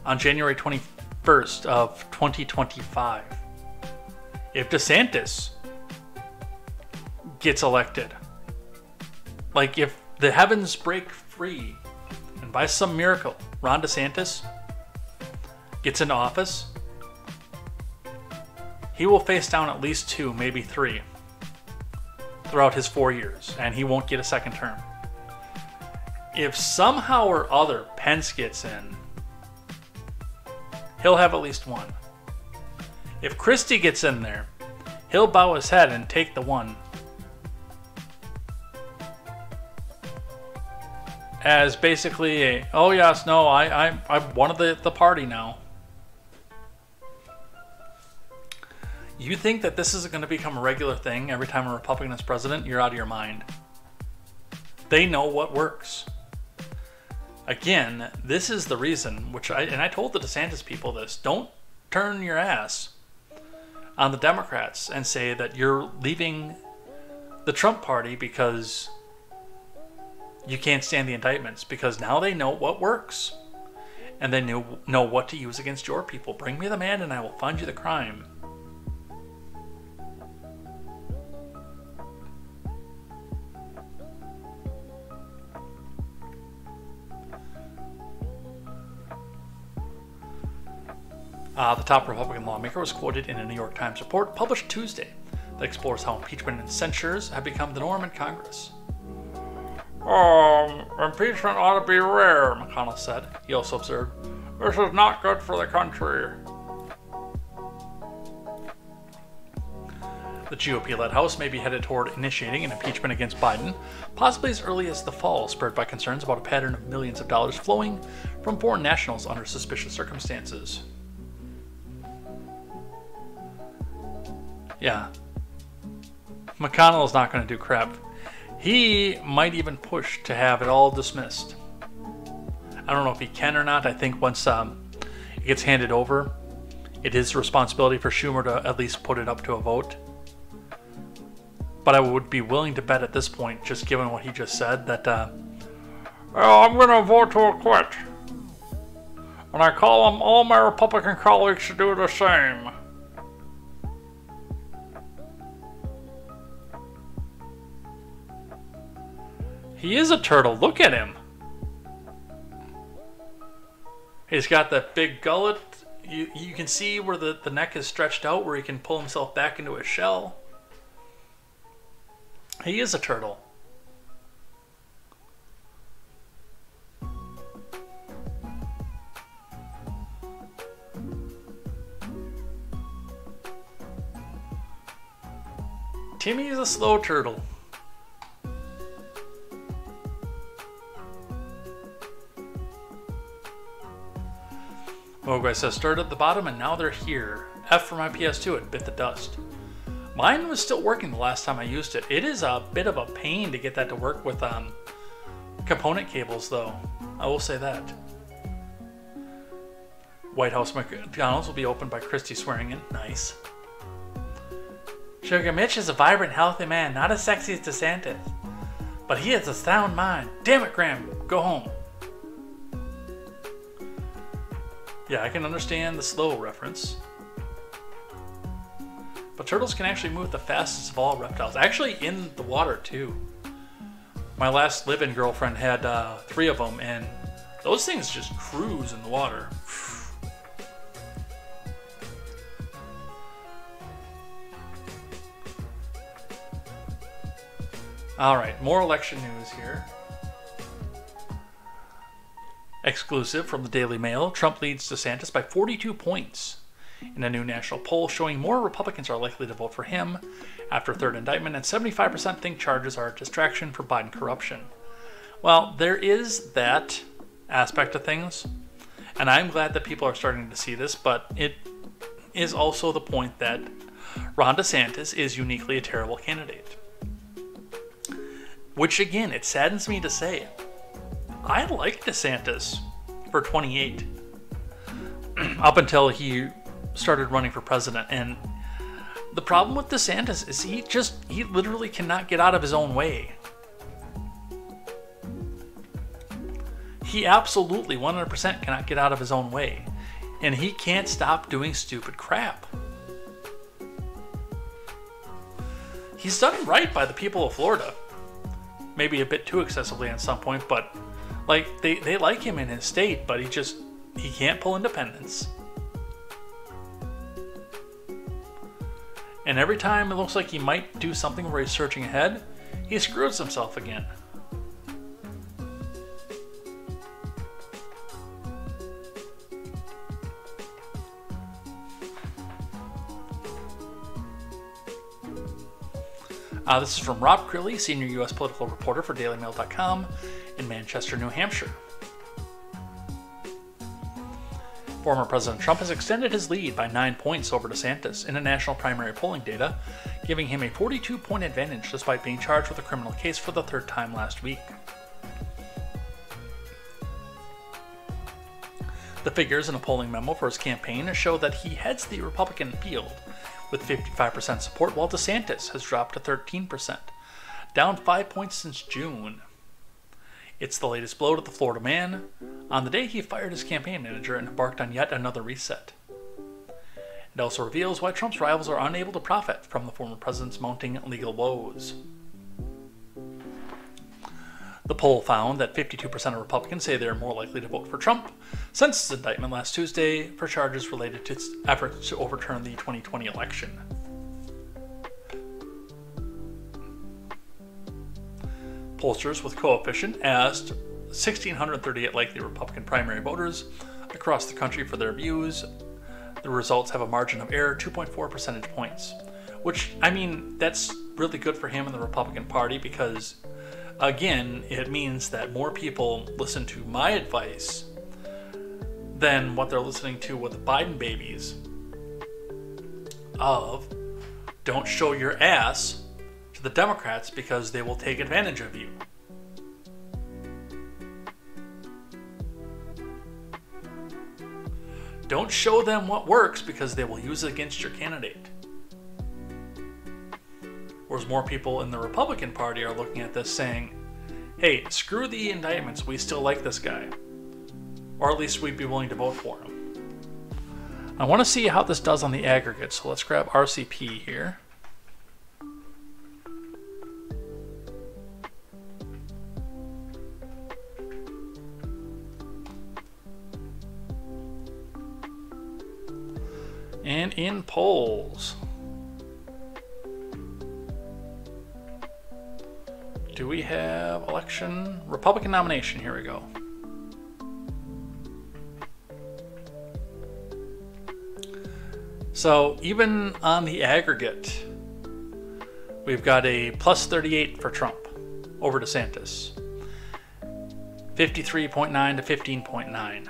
on January 21st of 2025. If DeSantis gets elected, like if the heavens break free and by some miracle Ron DeSantis gets into office, he will face down at least 2, maybe 3 throughout his 4 years, and he won't get a second term. If somehow or other Pence gets in, he'll have at least 1. If Christie gets in there, he'll bow his head and take the 1. As basically a, oh yes, no, I'm one of the party now. You think that this is going to become a regular thing every time a Republican is president? You're out of your mind. They know what works. Again, this is the reason, I told the DeSantis people this, don't turn your ass on the Democrats and say that you're leaving the Trump party because you can't stand the indictments, because now they know what works. And they know what to use against your people. Bring me the man and I will fund you the crime. The top Republican lawmaker was quoted in a New York Times report published Tuesday that explores how impeachment and censures have become the norm in Congress. Impeachment ought to be rare, McConnell said. He also observed, this is not good for the country. The GOP-led House may be headed toward initiating an impeachment against Biden, possibly as early as the fall, spurred by concerns about a pattern of millions of dollars flowing from foreign nationals under suspicious circumstances. Yeah. McConnell is not going to do crap. He might even push to have it all dismissed. I don't know if he can or not. I think once it gets handed over, it is the responsibility for Schumer to at least put it up to a vote. But I would be willing to bet at this point, just given what he just said, that I'm going to vote to acquit. And I call on all my Republican colleagues to do the same. He is a turtle. Look at him. He's got that big gullet. You can see where the neck is stretched out, where he can pull himself back into his shell. He is a turtle. Timmy is a slow turtle. Mogwai says, started at the bottom and now they're here. F for my PS2, it bit the dust. Mine was still working the last time I used it. It is a bit of a pain to get that to work with component cables, though. I will say that. White House McDonald's will be opened by Christie swearing in. Nice. Sugar Mitch is a vibrant, healthy man, not as sexy as DeSantis. But he has a sound mind. Damn it, Graham. Go home. Yeah, I can understand the slow reference. But turtles can actually move the fastest of all reptiles. Actually, in the water, too. My last live-in girlfriend had 3 of them, and those things just cruise in the water. Alright, more election news here. Exclusive from the Daily Mail, Trump leads DeSantis by 42 points in a new national poll showing more Republicans are likely to vote for him after third indictment, and 75% think charges are a distraction for Biden corruption. Well, there is that aspect of things, and I'm glad that people are starting to see this, but it is also the point that Ron DeSantis is uniquely a terrible candidate. Which, again, it saddens me to say, I like DeSantis for 28 up until he started running for president. And the problem with DeSantis is he literally cannot get out of his own way. He absolutely 100% cannot get out of his own way. And he can't stop doing stupid crap. He's done right by the people of Florida. Maybe a bit too excessively at some point, but like they like him in his state, but he can't pull independence. And every time it looks like he might do something where he's searching ahead, he screws himself again. This is from Rob Crilly, senior U.S. political reporter for DailyMail.com in Manchester, New Hampshire. Former President Trump has extended his lead by 9 points over DeSantis in a national primary polling data, giving him a 42-point advantage despite being charged with a criminal case for the 3rd time last week. The figures in a polling memo for his campaign show that he heads the Republican field with 55% support, while DeSantis has dropped to 13%, down 5 points since June. It's the latest blow to the Florida man on the day he fired his campaign manager and embarked on yet another reset. It also reveals why Trump's rivals are unable to profit from the former president's mounting legal woes. The poll found that 52% of Republicans say they are more likely to vote for Trump since his indictment last Tuesday for charges related to its efforts to overturn the 2020 election. Pollsters with coefficient asked 1,638 likely Republican primary voters across the country for their views. The results have a margin of error 2.4 percentage points, Which, I mean, that's really good for him and the Republican Party because, again, it means that more people listen to my advice than what they're listening to with the Biden babies of don't show your ass to the Democrats because they will take advantage of you. Don't show them what works because they will use it against your candidate. Whereas more people in the Republican Party are looking at this saying, hey, screw the indictments, we still like this guy. Or at least we'd be willing to vote for him. I want to see how this does on the aggregate, so let's grab RCP here. And in polls, do we have election? Republican nomination, here we go. So even on the aggregate, we've got a plus 38 for Trump over DeSantis. 53.9 to 15.9.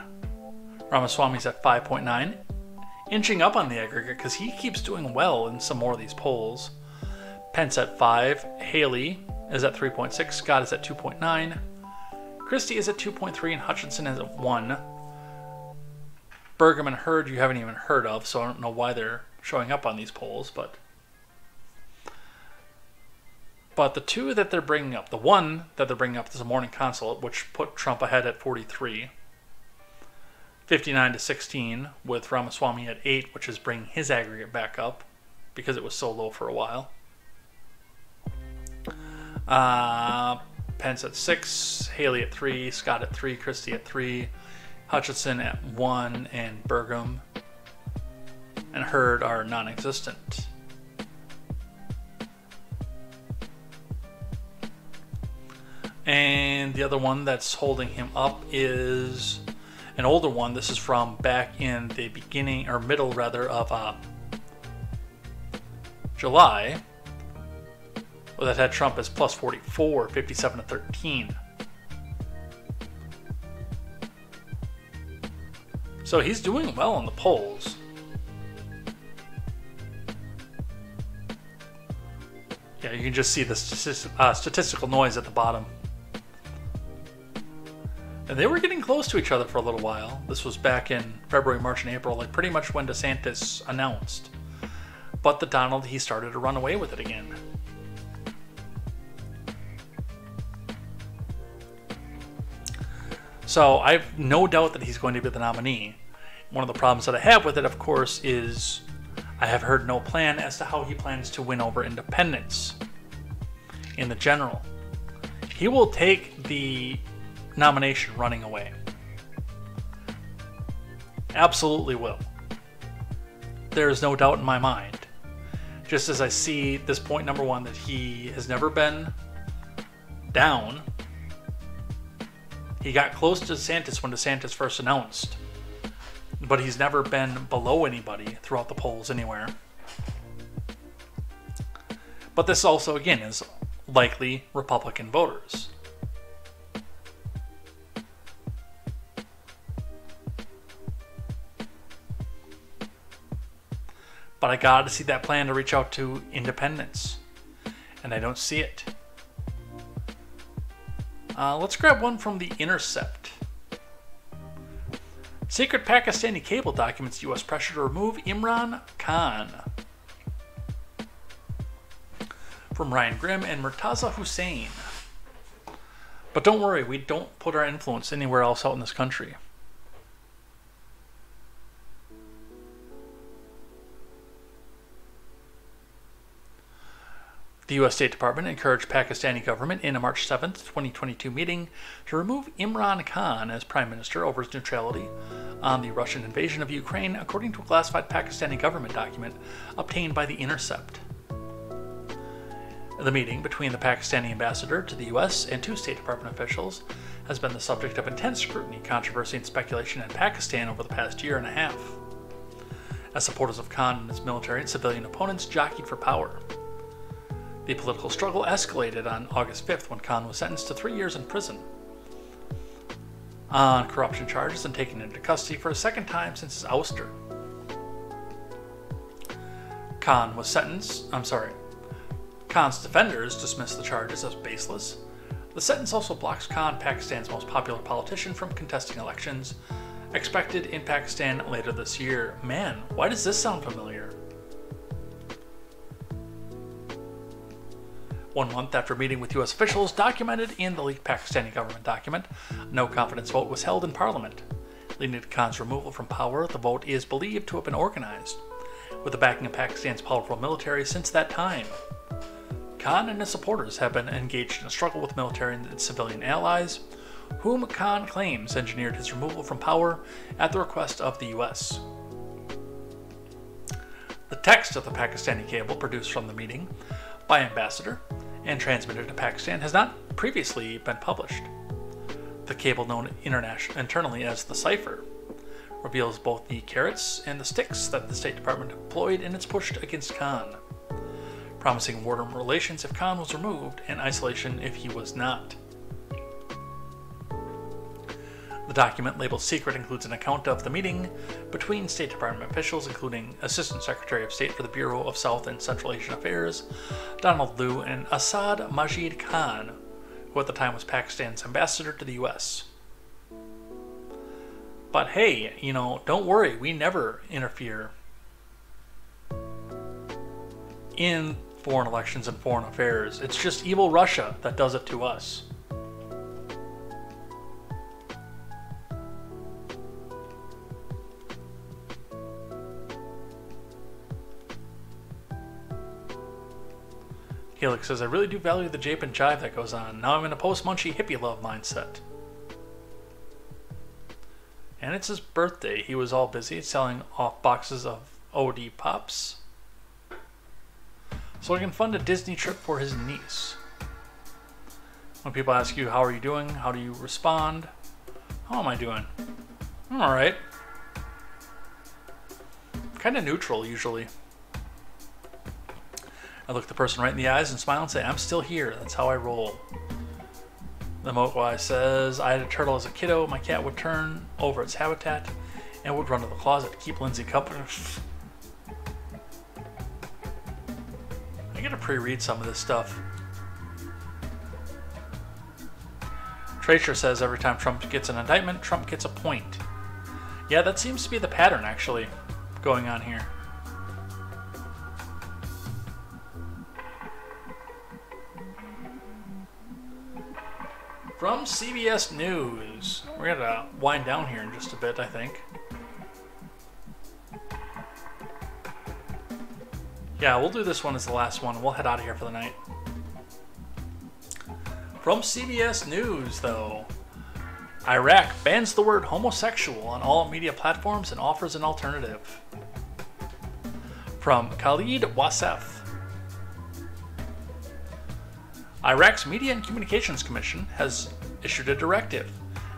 Ramaswamy's at 5.9. Inching up on the aggregate because he keeps doing well in some more of these polls. Pence at 5. Haley is at 3.6. Scott is at 2.9. Christie is at 2.3 and Hutchinson is at 1. Burgum and Hurd you haven't even heard of, so I don't know why they're showing up on these polls, but the two that they're bringing up, the one that they're bringing up is a morning consult, which put Trump ahead at 43. 59 to 16 with Ramaswamy at 8, which is bringing his aggregate back up because it was so low for a while. Pence at 6, Haley at 3, Scott at 3, Christie at 3, Hutchinson at 1, and Burgum and Hurd are non-existent. And the other one that's holding him up is an older one. This is from back in the beginning, or middle rather, of July. Well, that had Trump as plus 44, 57 to 13. So he's doing well in the polls. Yeah, you can just see the statistical noise at the bottom. And they were getting close to each other for a little while. This was back in February, March, and April, like pretty much when DeSantis announced. But the Donald, he started to run away with it again. So I've no doubt that he's going to be the nominee. One of the problems that I have with it, of course, is I have heard no plan as to how he plans to win over independents in the general. He will take the nomination running away. Absolutely will. There is no doubt in my mind. Just as I see this point number one, that he has never been down. He got close to DeSantis when DeSantis first announced, but he's never been below anybody throughout the polls anywhere. But this also, again, is likely Republican voters. But I got to see that plan to reach out to independents, and I don't see it. Let's grab one from The Intercept. Secret Pakistani cable documents U.S. pressure to remove Imran Khan. From Ryan Grimm and Murtaza Hussain. But don't worry, we don't put our influence anywhere else out in this country. The U.S. State Department encouraged Pakistani government in a March 7, 2022 meeting to remove Imran Khan as Prime Minister over his neutrality on the Russian invasion of Ukraine, according to a classified Pakistani government document obtained by The Intercept. The meeting between the Pakistani ambassador to the U.S. and two State Department officials has been the subject of intense scrutiny, controversy, and speculation in Pakistan over the past year and a half. as supporters of Khan and his military and civilian opponents jockeyed for power. The political struggle escalated on August 5th when Khan was sentenced to 3 years in prison on corruption charges and taken into custody for a second time since his ouster. Khan's defenders dismissed the charges as baseless. The sentence also blocks Khan, Pakistan's most popular politician, from contesting elections expected in Pakistan later this year. Man, why does this sound familiar? 1 month after meeting with U.S. officials documented in the leaked Pakistani government document, no confidence vote was held in parliament. Leading to Khan's removal from power, the vote is believed to have been organized with the backing of Pakistan's powerful military since that time. Khan and his supporters have been engaged in a struggle with military and civilian allies, whom Khan claims engineered his removal from power at the request of the U.S. The text of the Pakistani cable produced from the meeting by Ambassador and transmitted to Pakistan has not previously been published. The cable, known internally as the Cipher, reveals both the carrots and the sticks that the State Department employed in its push against Khan, promising warm relations if Khan was removed and isolation if he was not. The document, labeled secret, includes an account of the meeting between State Department officials, including Assistant Secretary of State for the Bureau of South and Central Asian Affairs, Donald Liu, and Asad Majid Khan, who at the time was Pakistan's ambassador to the U.S. But hey, don't worry, we never interfere in foreign elections and foreign affairs. It's just evil Russia that does it to us. Helix says, I really do value the jape and jive that goes on. Now I'm in a post-munchy hippie love mindset. And it's his birthday. He was all busy selling off boxes of OD Pops so he can fund a Disney trip for his niece. When people ask you, how are you doing? How do you respond? How am I doing? I'm alright. Kind of neutral, usually. I look the person right in the eyes and smile and say, I'm still here. That's how I roll. The Mogwai says, I had a turtle as a kiddo. My cat would turn over its habitat and would run to the closet to keep Lindsay company. I gotta pre-read some of this stuff. Tracer says, every time Trump gets an indictment, Trump gets a point. Yeah, that seems to be the pattern, actually, going on here. From CBS News. We're going to wind down here in just a bit, I think. Yeah, we'll do this one as the last one. We'll head out of here for the night. From CBS News, though. Iraq bans the word homosexual on all media platforms and offers an alternative. From Khalid Wasef. Iraq's Media and Communications Commission has issued a directive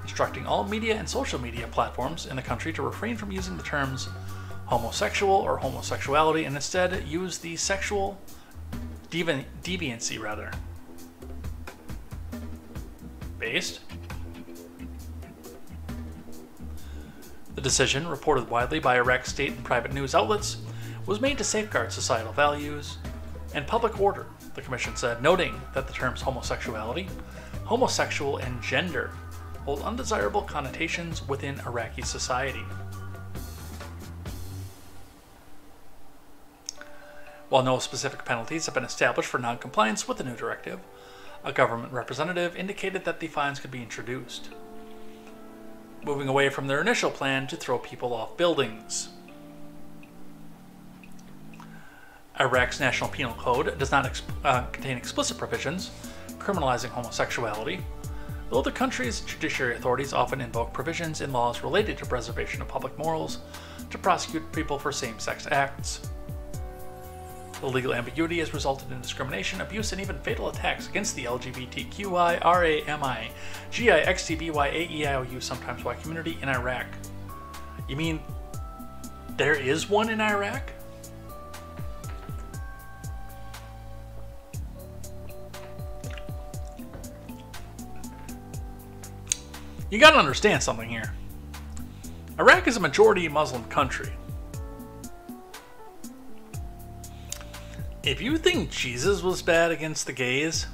instructing all media and social media platforms in the country to refrain from using the terms homosexual or homosexuality and instead use the sexual deviancy, rather. Based? The decision, reported widely by Iraq's state and private news outlets, was made to safeguard societal values and public order, the commission said, noting that the terms homosexuality, homosexual, and gender hold undesirable connotations within Iraqi society. While no specific penalties have been established for non-compliance with the new directive, a government representative indicated that the fines could be introduced, moving away from their initial plan to throw people off buildings. Iraq's National Penal Code does not contain explicit provisions criminalizing homosexuality, though the country's judiciary authorities often invoke provisions in laws related to preservation of public morals to prosecute people for same-sex acts. The legal ambiguity has resulted in discrimination, abuse, and even fatal attacks against the LGBTQI, RAMI, GI, XTBY, AEIOU, sometimes Y community in Iraq. You mean There is one in Iraq? You gotta understand something here. Iraq is a majority Muslim country. If you think Jesus was bad against the gays,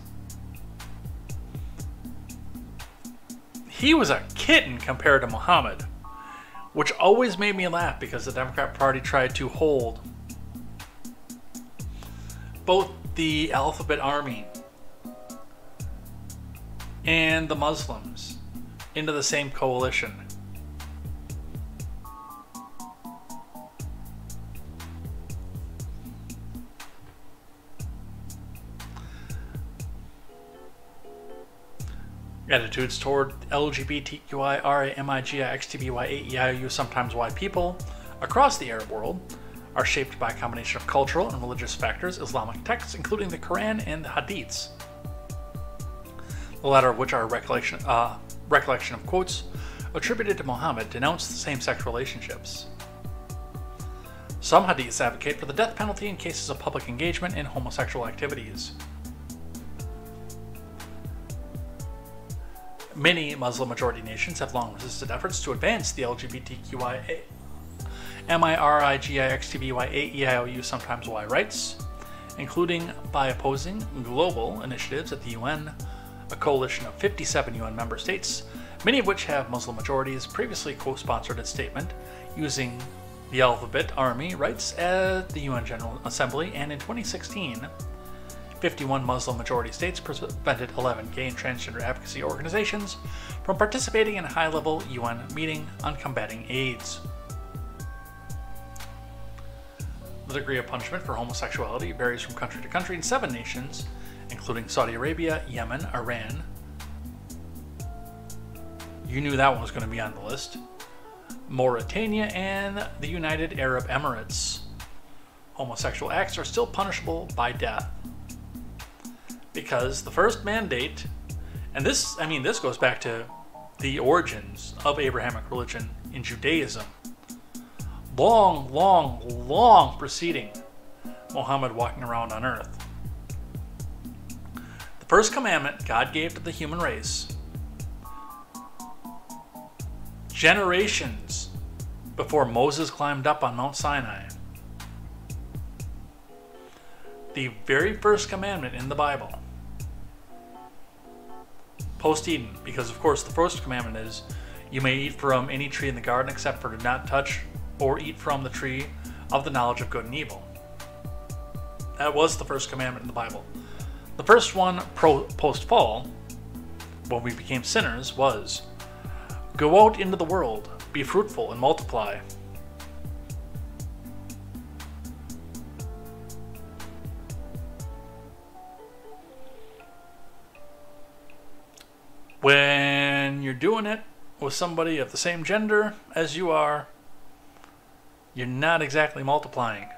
he was a kitten compared to Muhammad, which always made me laugh because the Democrat Party tried to hold both the Alphabet Army and the Muslims into the same coalition. Attitudes toward LGBTQI, RA, MIGI, XTBY, AEIOU, sometimes Y people across the Arab world are shaped by a combination of cultural and religious factors, Islamic texts, including the Quran and the Hadiths, the latter of which are a recollection of quotes attributed to Muhammad denounce same-sex relationships. Some Hadiths advocate for the death penalty in cases of public engagement in homosexual activities. Many Muslim-majority nations have long resisted efforts to advance the LGBTQIA, MIRIGI, XTBY, AEIOU, sometimes Y rights, including by opposing global initiatives at the UN, a coalition of 57 UN member states, many of which have Muslim majorities, previously co-sponsored a statement using the Alphabet Army rights at the UN General Assembly, and in 2016, 51 Muslim-majority states prevented 11 gay and transgender advocacy organizations from participating in a high-level UN meeting on combating AIDS. The degree of punishment for homosexuality varies from country to country in 7 nations, including Saudi Arabia, Yemen, Iran. You knew that one was going to be on the list. Mauritania, and the United Arab Emirates. Homosexual acts are still punishable by death. Because the first mandate, and this goes back to the origins of Abrahamic religion in Judaism. Long preceding Muhammad walking around on earth. The first commandment God gave to the human race, generations before Moses climbed up on Mount Sinai. The very first commandment in the Bible, post-Eden, because of course the first commandment is, you may eat from any tree in the garden except for to not touch or eat from the tree of the knowledge of good and evil. That was the first commandment in the Bible. The first one post-fall, when we became sinners, was, go out into the world, be fruitful and multiply. When you're doing it with somebody of the same gender as you are, you're not exactly multiplying.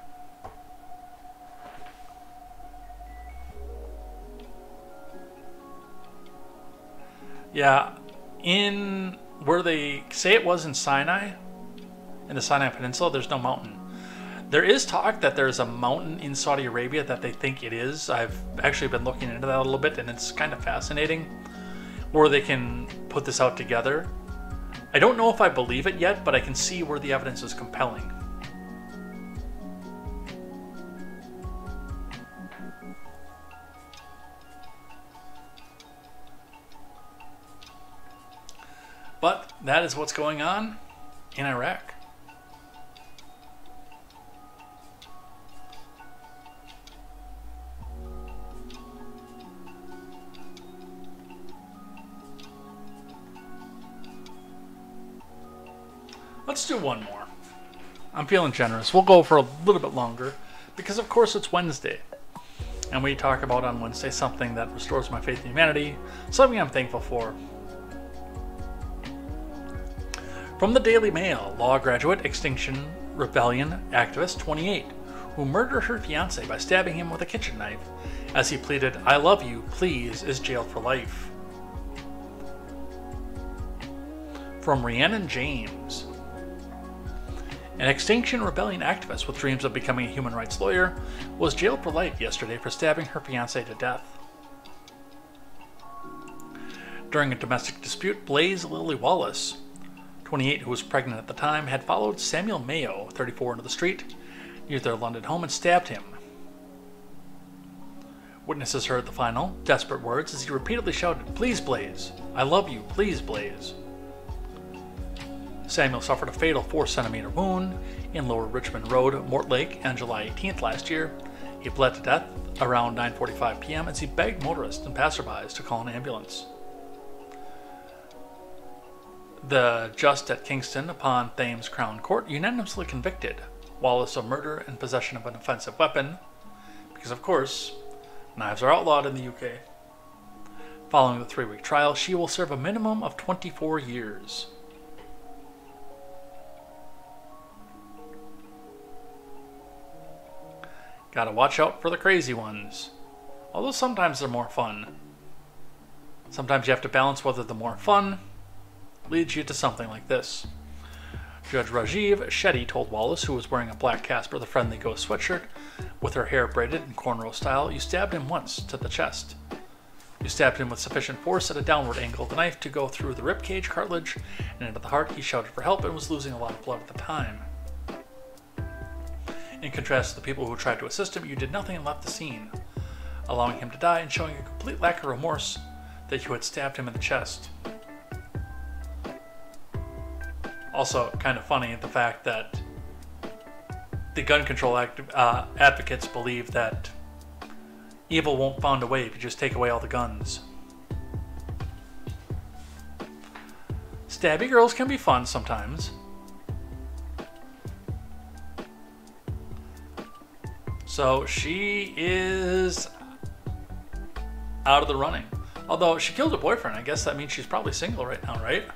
Yeah, in where they say it was in Sinai, in the Sinai Peninsula, there's no mountain. There is talk that there's a mountain in Saudi Arabia that they think it is. I've actually been looking into that a little bit, and it's kind of fascinating, where they can put this out together. I don't know if I believe it yet, but I can see where the evidence is compelling. But that is what's going on in Iraq. Let's do one more. I'm feeling generous. We'll go for a little bit longer because, of course, it's Wednesday. And we talk about on Wednesday something that restores my faith in humanity, something I'm thankful for. From the Daily Mail, law graduate, Extinction Rebellion activist 28, who murdered her fiancé by stabbing him with a kitchen knife as he pleaded, "I love you, please," is jailed for life. From Rhiannon James, An Extinction Rebellion activist with dreams of becoming a human rights lawyer was jailed for life yesterday for stabbing her fiancé to death. During a domestic dispute, Blaze Lily Wallace, 28, who was pregnant at the time, had followed Samuel Mayo, 34, into the street near their London home and stabbed him. Witnesses heard the final, desperate words as he repeatedly shouted, "Please, Blaze! I love you! Please, Blaze!" Samuel suffered a fatal 4-centimeter wound in Lower Richmond Road, Mortlake, on July 18th last year. He bled to death around 9:45 p.m. as he begged motorists and passerbys to call an ambulance. The just at Kingston upon Thames Crown Court unanimously convicted Wallace of murder and possession of an offensive weapon, because of course, knives are outlawed in the UK. Following the 3-week trial, she will serve a minimum of 24 years. Gotta watch out for the crazy ones. Although sometimes they're more fun. Sometimes you have to balance whether the more fun leads you to something like this. Judge Rajiv Shetty told Wallace, who was wearing a black Casper the Friendly Ghost sweatshirt with her hair braided in cornrow style, "You stabbed him once to the chest. You stabbed him with sufficient force at a downward angle of the knife to go through the ribcage cartilage and into the heart. He shouted for help and was losing a lot of blood at the time. In contrast to the people who tried to assist him, you did nothing and left the scene, allowing him to die and showing a complete lack of remorse that you had stabbed him in the chest." Also, kind of funny the fact that the gun control advocates believe that evil won't find a way if you just take away all the guns. Stabby girls can be fun sometimes. So she is out of the running. Although she killed her boyfriend, I guess that means she's probably single right now, right?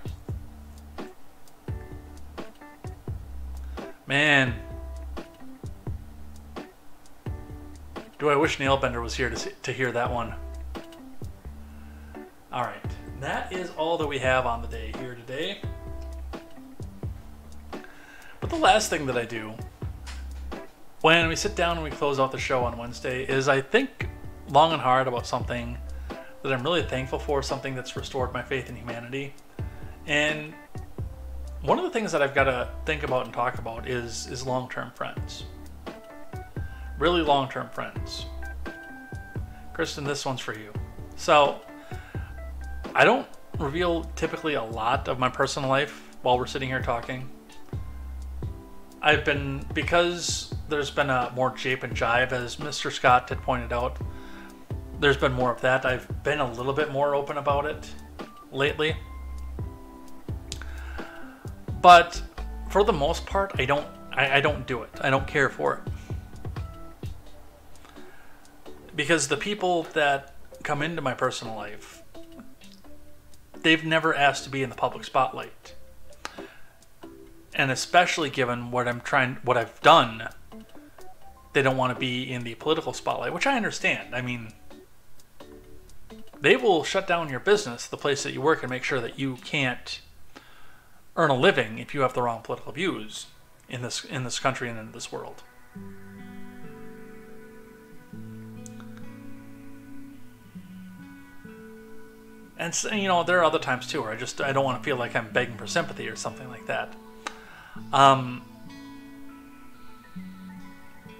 Man. Do I wish Nailbender was here to hear that one. Alright, that is all that we have on the day here today. But the last thing that I do when we sit down and we close out the show on Wednesday is I think long and hard about something that I'm really thankful for, something that's restored my faith in humanity. And one of the things that I've got to think about and talk about is long-term friends. Really long-term friends. Kristen, this one's for you. So, I don't reveal typically a lot of my personal life while we're sitting here talking. Because there's been a more jape and jive, as Mr. Scott had pointed out, there's been more of that. I've been a little bit more open about it lately. But for the most part, I don't do it. I don't care for it. Because the people that come into my personal life, they've never asked to be in the public spotlight. And especially given what I've done, they don't want to be in the political spotlight, which I understand. I mean, they will shut down your business, the place that you work, and make sure that you can't earn a living if you have the wrong political views in this country and in this world. And you know, there are other times too where I don't want to feel like I'm begging for sympathy or something like that.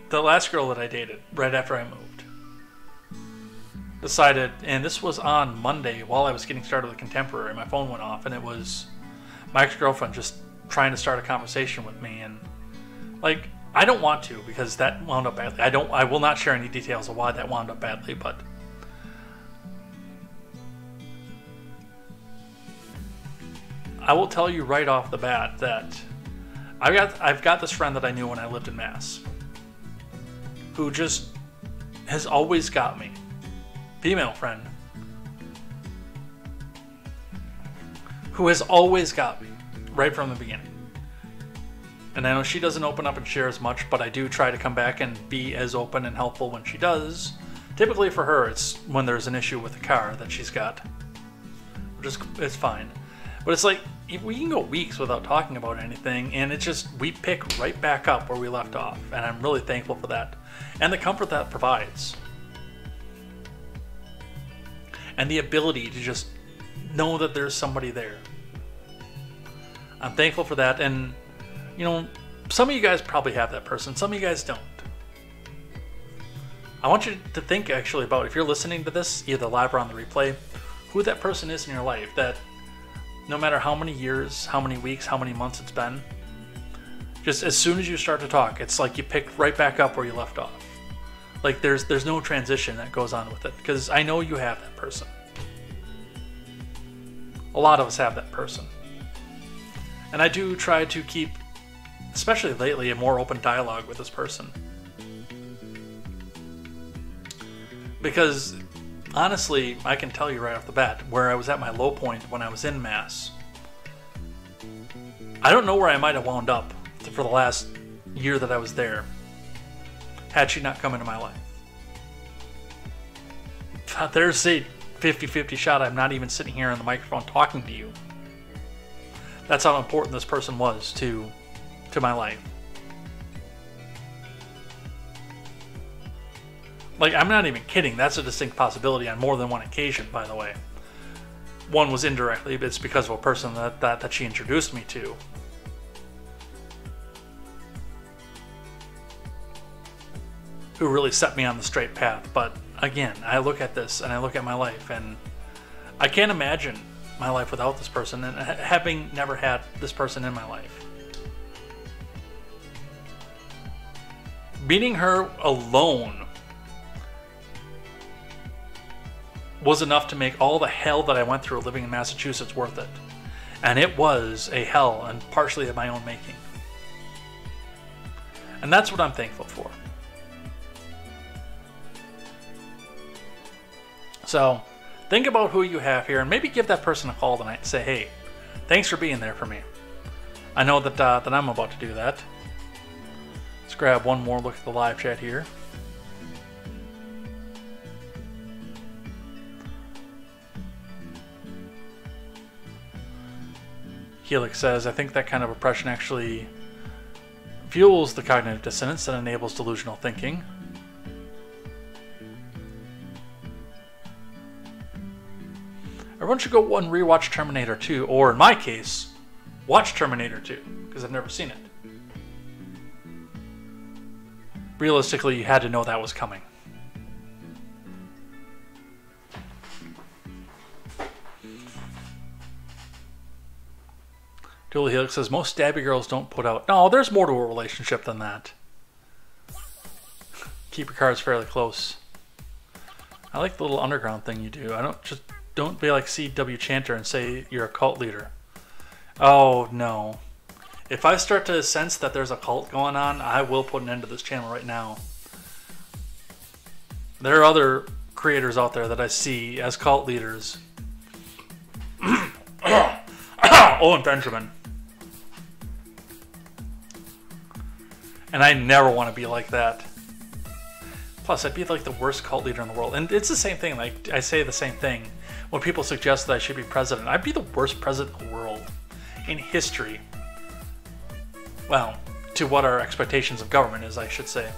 The last girl that I dated right after I moved decided, and this was on Monday while I was getting started with Contemporary, my phone went off and it was my ex-girlfriend just trying to start a conversation with me, and like, I don't want to, because that wound up badly. I will not share any details of why that wound up badly, but I will tell you right off the bat that I've got this friend that I knew when I lived in Mass, who just has always got me. Female friend. Who has always got me, right from the beginning. And I know she doesn't open up and share as much, but I do try to come back and be as open and helpful when she does. Typically for her, it's when there's an issue with the car that she's got. It's fine. But it's like, we can go weeks without talking about anything, and it's just, we pick right back up where we left off. And I'm really thankful for that. And the comfort that provides. And the ability to just know that there's somebody there. I'm thankful for that. And, you know, some of you guys probably have that person. Some of you guys don't. I want you to think actually about, if you're listening to this, either live or on the replay, who that person is in your life that no matter how many years, how many weeks, how many months it's been, just as soon as you start to talk, it's like you pick right back up where you left off. Like there's no transition that goes on with it, because I know you have that person. A lot of us have that person. And I do try to keep, especially lately, a more open dialogue with this person. Because, honestly, I can tell you right off the bat, where I was at my low point when I was in Mass, I don't know where I might have wound up for the last year that I was there, had she not come into my life. There's a 50-50 shot I'm not even sitting here on the microphone talking to you. That's how important this person was to my life. Like, I'm not even kidding. That's a distinct possibility on more than one occasion, by the way. One was indirectly, but it's because of a person that she introduced me to. Who really set me on the straight path. But again, I look at this and I look at my life, and I can't imagine my life without this person, and having never had this person in my life. Meeting her alone was enough to make all the hell that I went through living in Massachusetts worth it. And it was a hell, and partially of my own making. And that's what I'm thankful for. So, think about who you have here, and maybe give that person a call tonight and say, hey, thanks for being there for me. I know that I'm about to do that. Let's grab one more look at the live chat here. Helix says, I think that kind of oppression actually fuels the cognitive dissonance that enables delusional thinking. Everyone should go and rewatch Terminator 2, or in my case, watch Terminator 2, because I've never seen it. Realistically, you had to know that was coming. Julie Helix says, most stabby girls don't put out. No, there's more to a relationship than that. Keep your cards fairly close. I like the little underground thing you do. Don't be like C.W. Chanter and say you're a cult leader. Oh, no. If I start to sense that there's a cult going on, I will put an end to this channel right now. There are other creators out there that I see as cult leaders. Owen Benjamin. And I never want to be like that. Plus, I'd be like the worst cult leader in the world. And it's the same thing. Like, I say the same thing when people suggest that I should be president. I'd be the worst president in the world. In history. Well, to what our expectations of government is, I should say.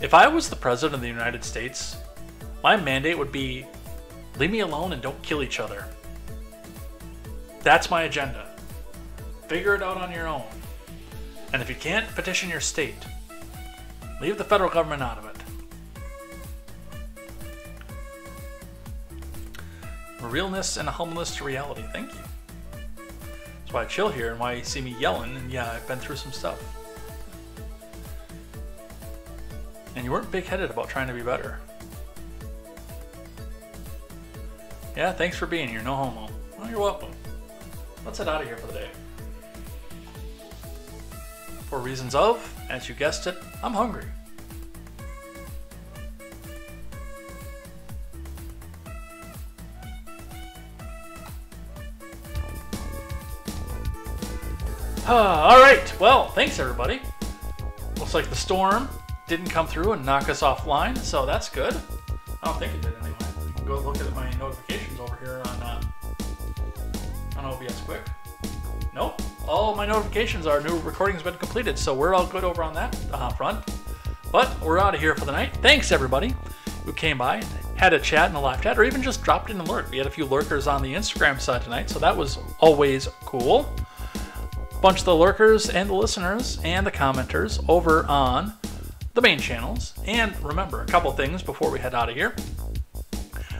If I was the president of the United States, my mandate would be, leave me alone and don't kill each other. That's my agenda. Figure it out on your own. And if you can't, petition your state. Leave the federal government out of it. A realness and a humbleness to reality. Thank you. That's why I chill here and why you see me yelling. And yeah, I've been through some stuff. And you weren't big-headed about trying to be better. Yeah, thanks for being here. No homo. Well, you're welcome. Let's head out of here for the day. For reasons of, as you guessed it, I'm hungry. Alright, well, thanks everybody. Looks like the storm didn't come through and knock us offline, so that's good. I don't think it did anyway. Go look at my notifications over here on all my notifications are new recordings have been completed, so we're all good over on that front. But we're out of here for the night. Thanks everybody who came by and had a chat in the live chat, or even just dropped in a lurk. We had a few lurkers on the Instagram side tonight, so that was always cool. Bunch of the lurkers and the listeners and the commenters over on the main channels. And remember, a couple things before we head out of here.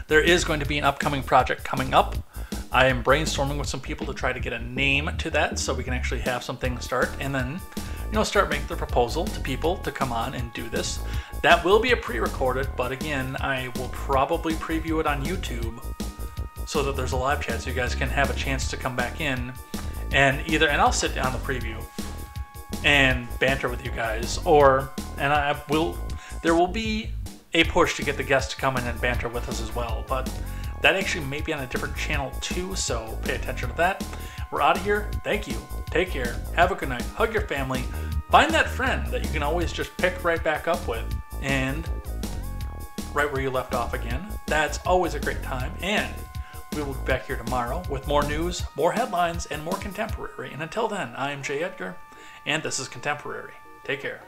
There is going to be an upcoming project coming up. I am brainstorming with some people to try to get a name to that so we can actually have some things start, and then start making the proposal to people to come on and do this. That will be a pre-recorded, but again, I will probably preview it on YouTube so that there's a live chat so you guys can have a chance to come back in and I'll sit down the preview and banter with you guys, there will be a push to get the guests to come in and banter with us as well, but that actually may be on a different channel too, so pay attention to that. We're out of here. Thank you. Take care. Have a good night. Hug your family. Find that friend that you can always just pick right back up with and right where you left off again. That's always a great time, and we will be back here tomorrow with more news, more headlines, and more contemporary. And until then, I am Jay Edgar, and this is Contemporary. Take care.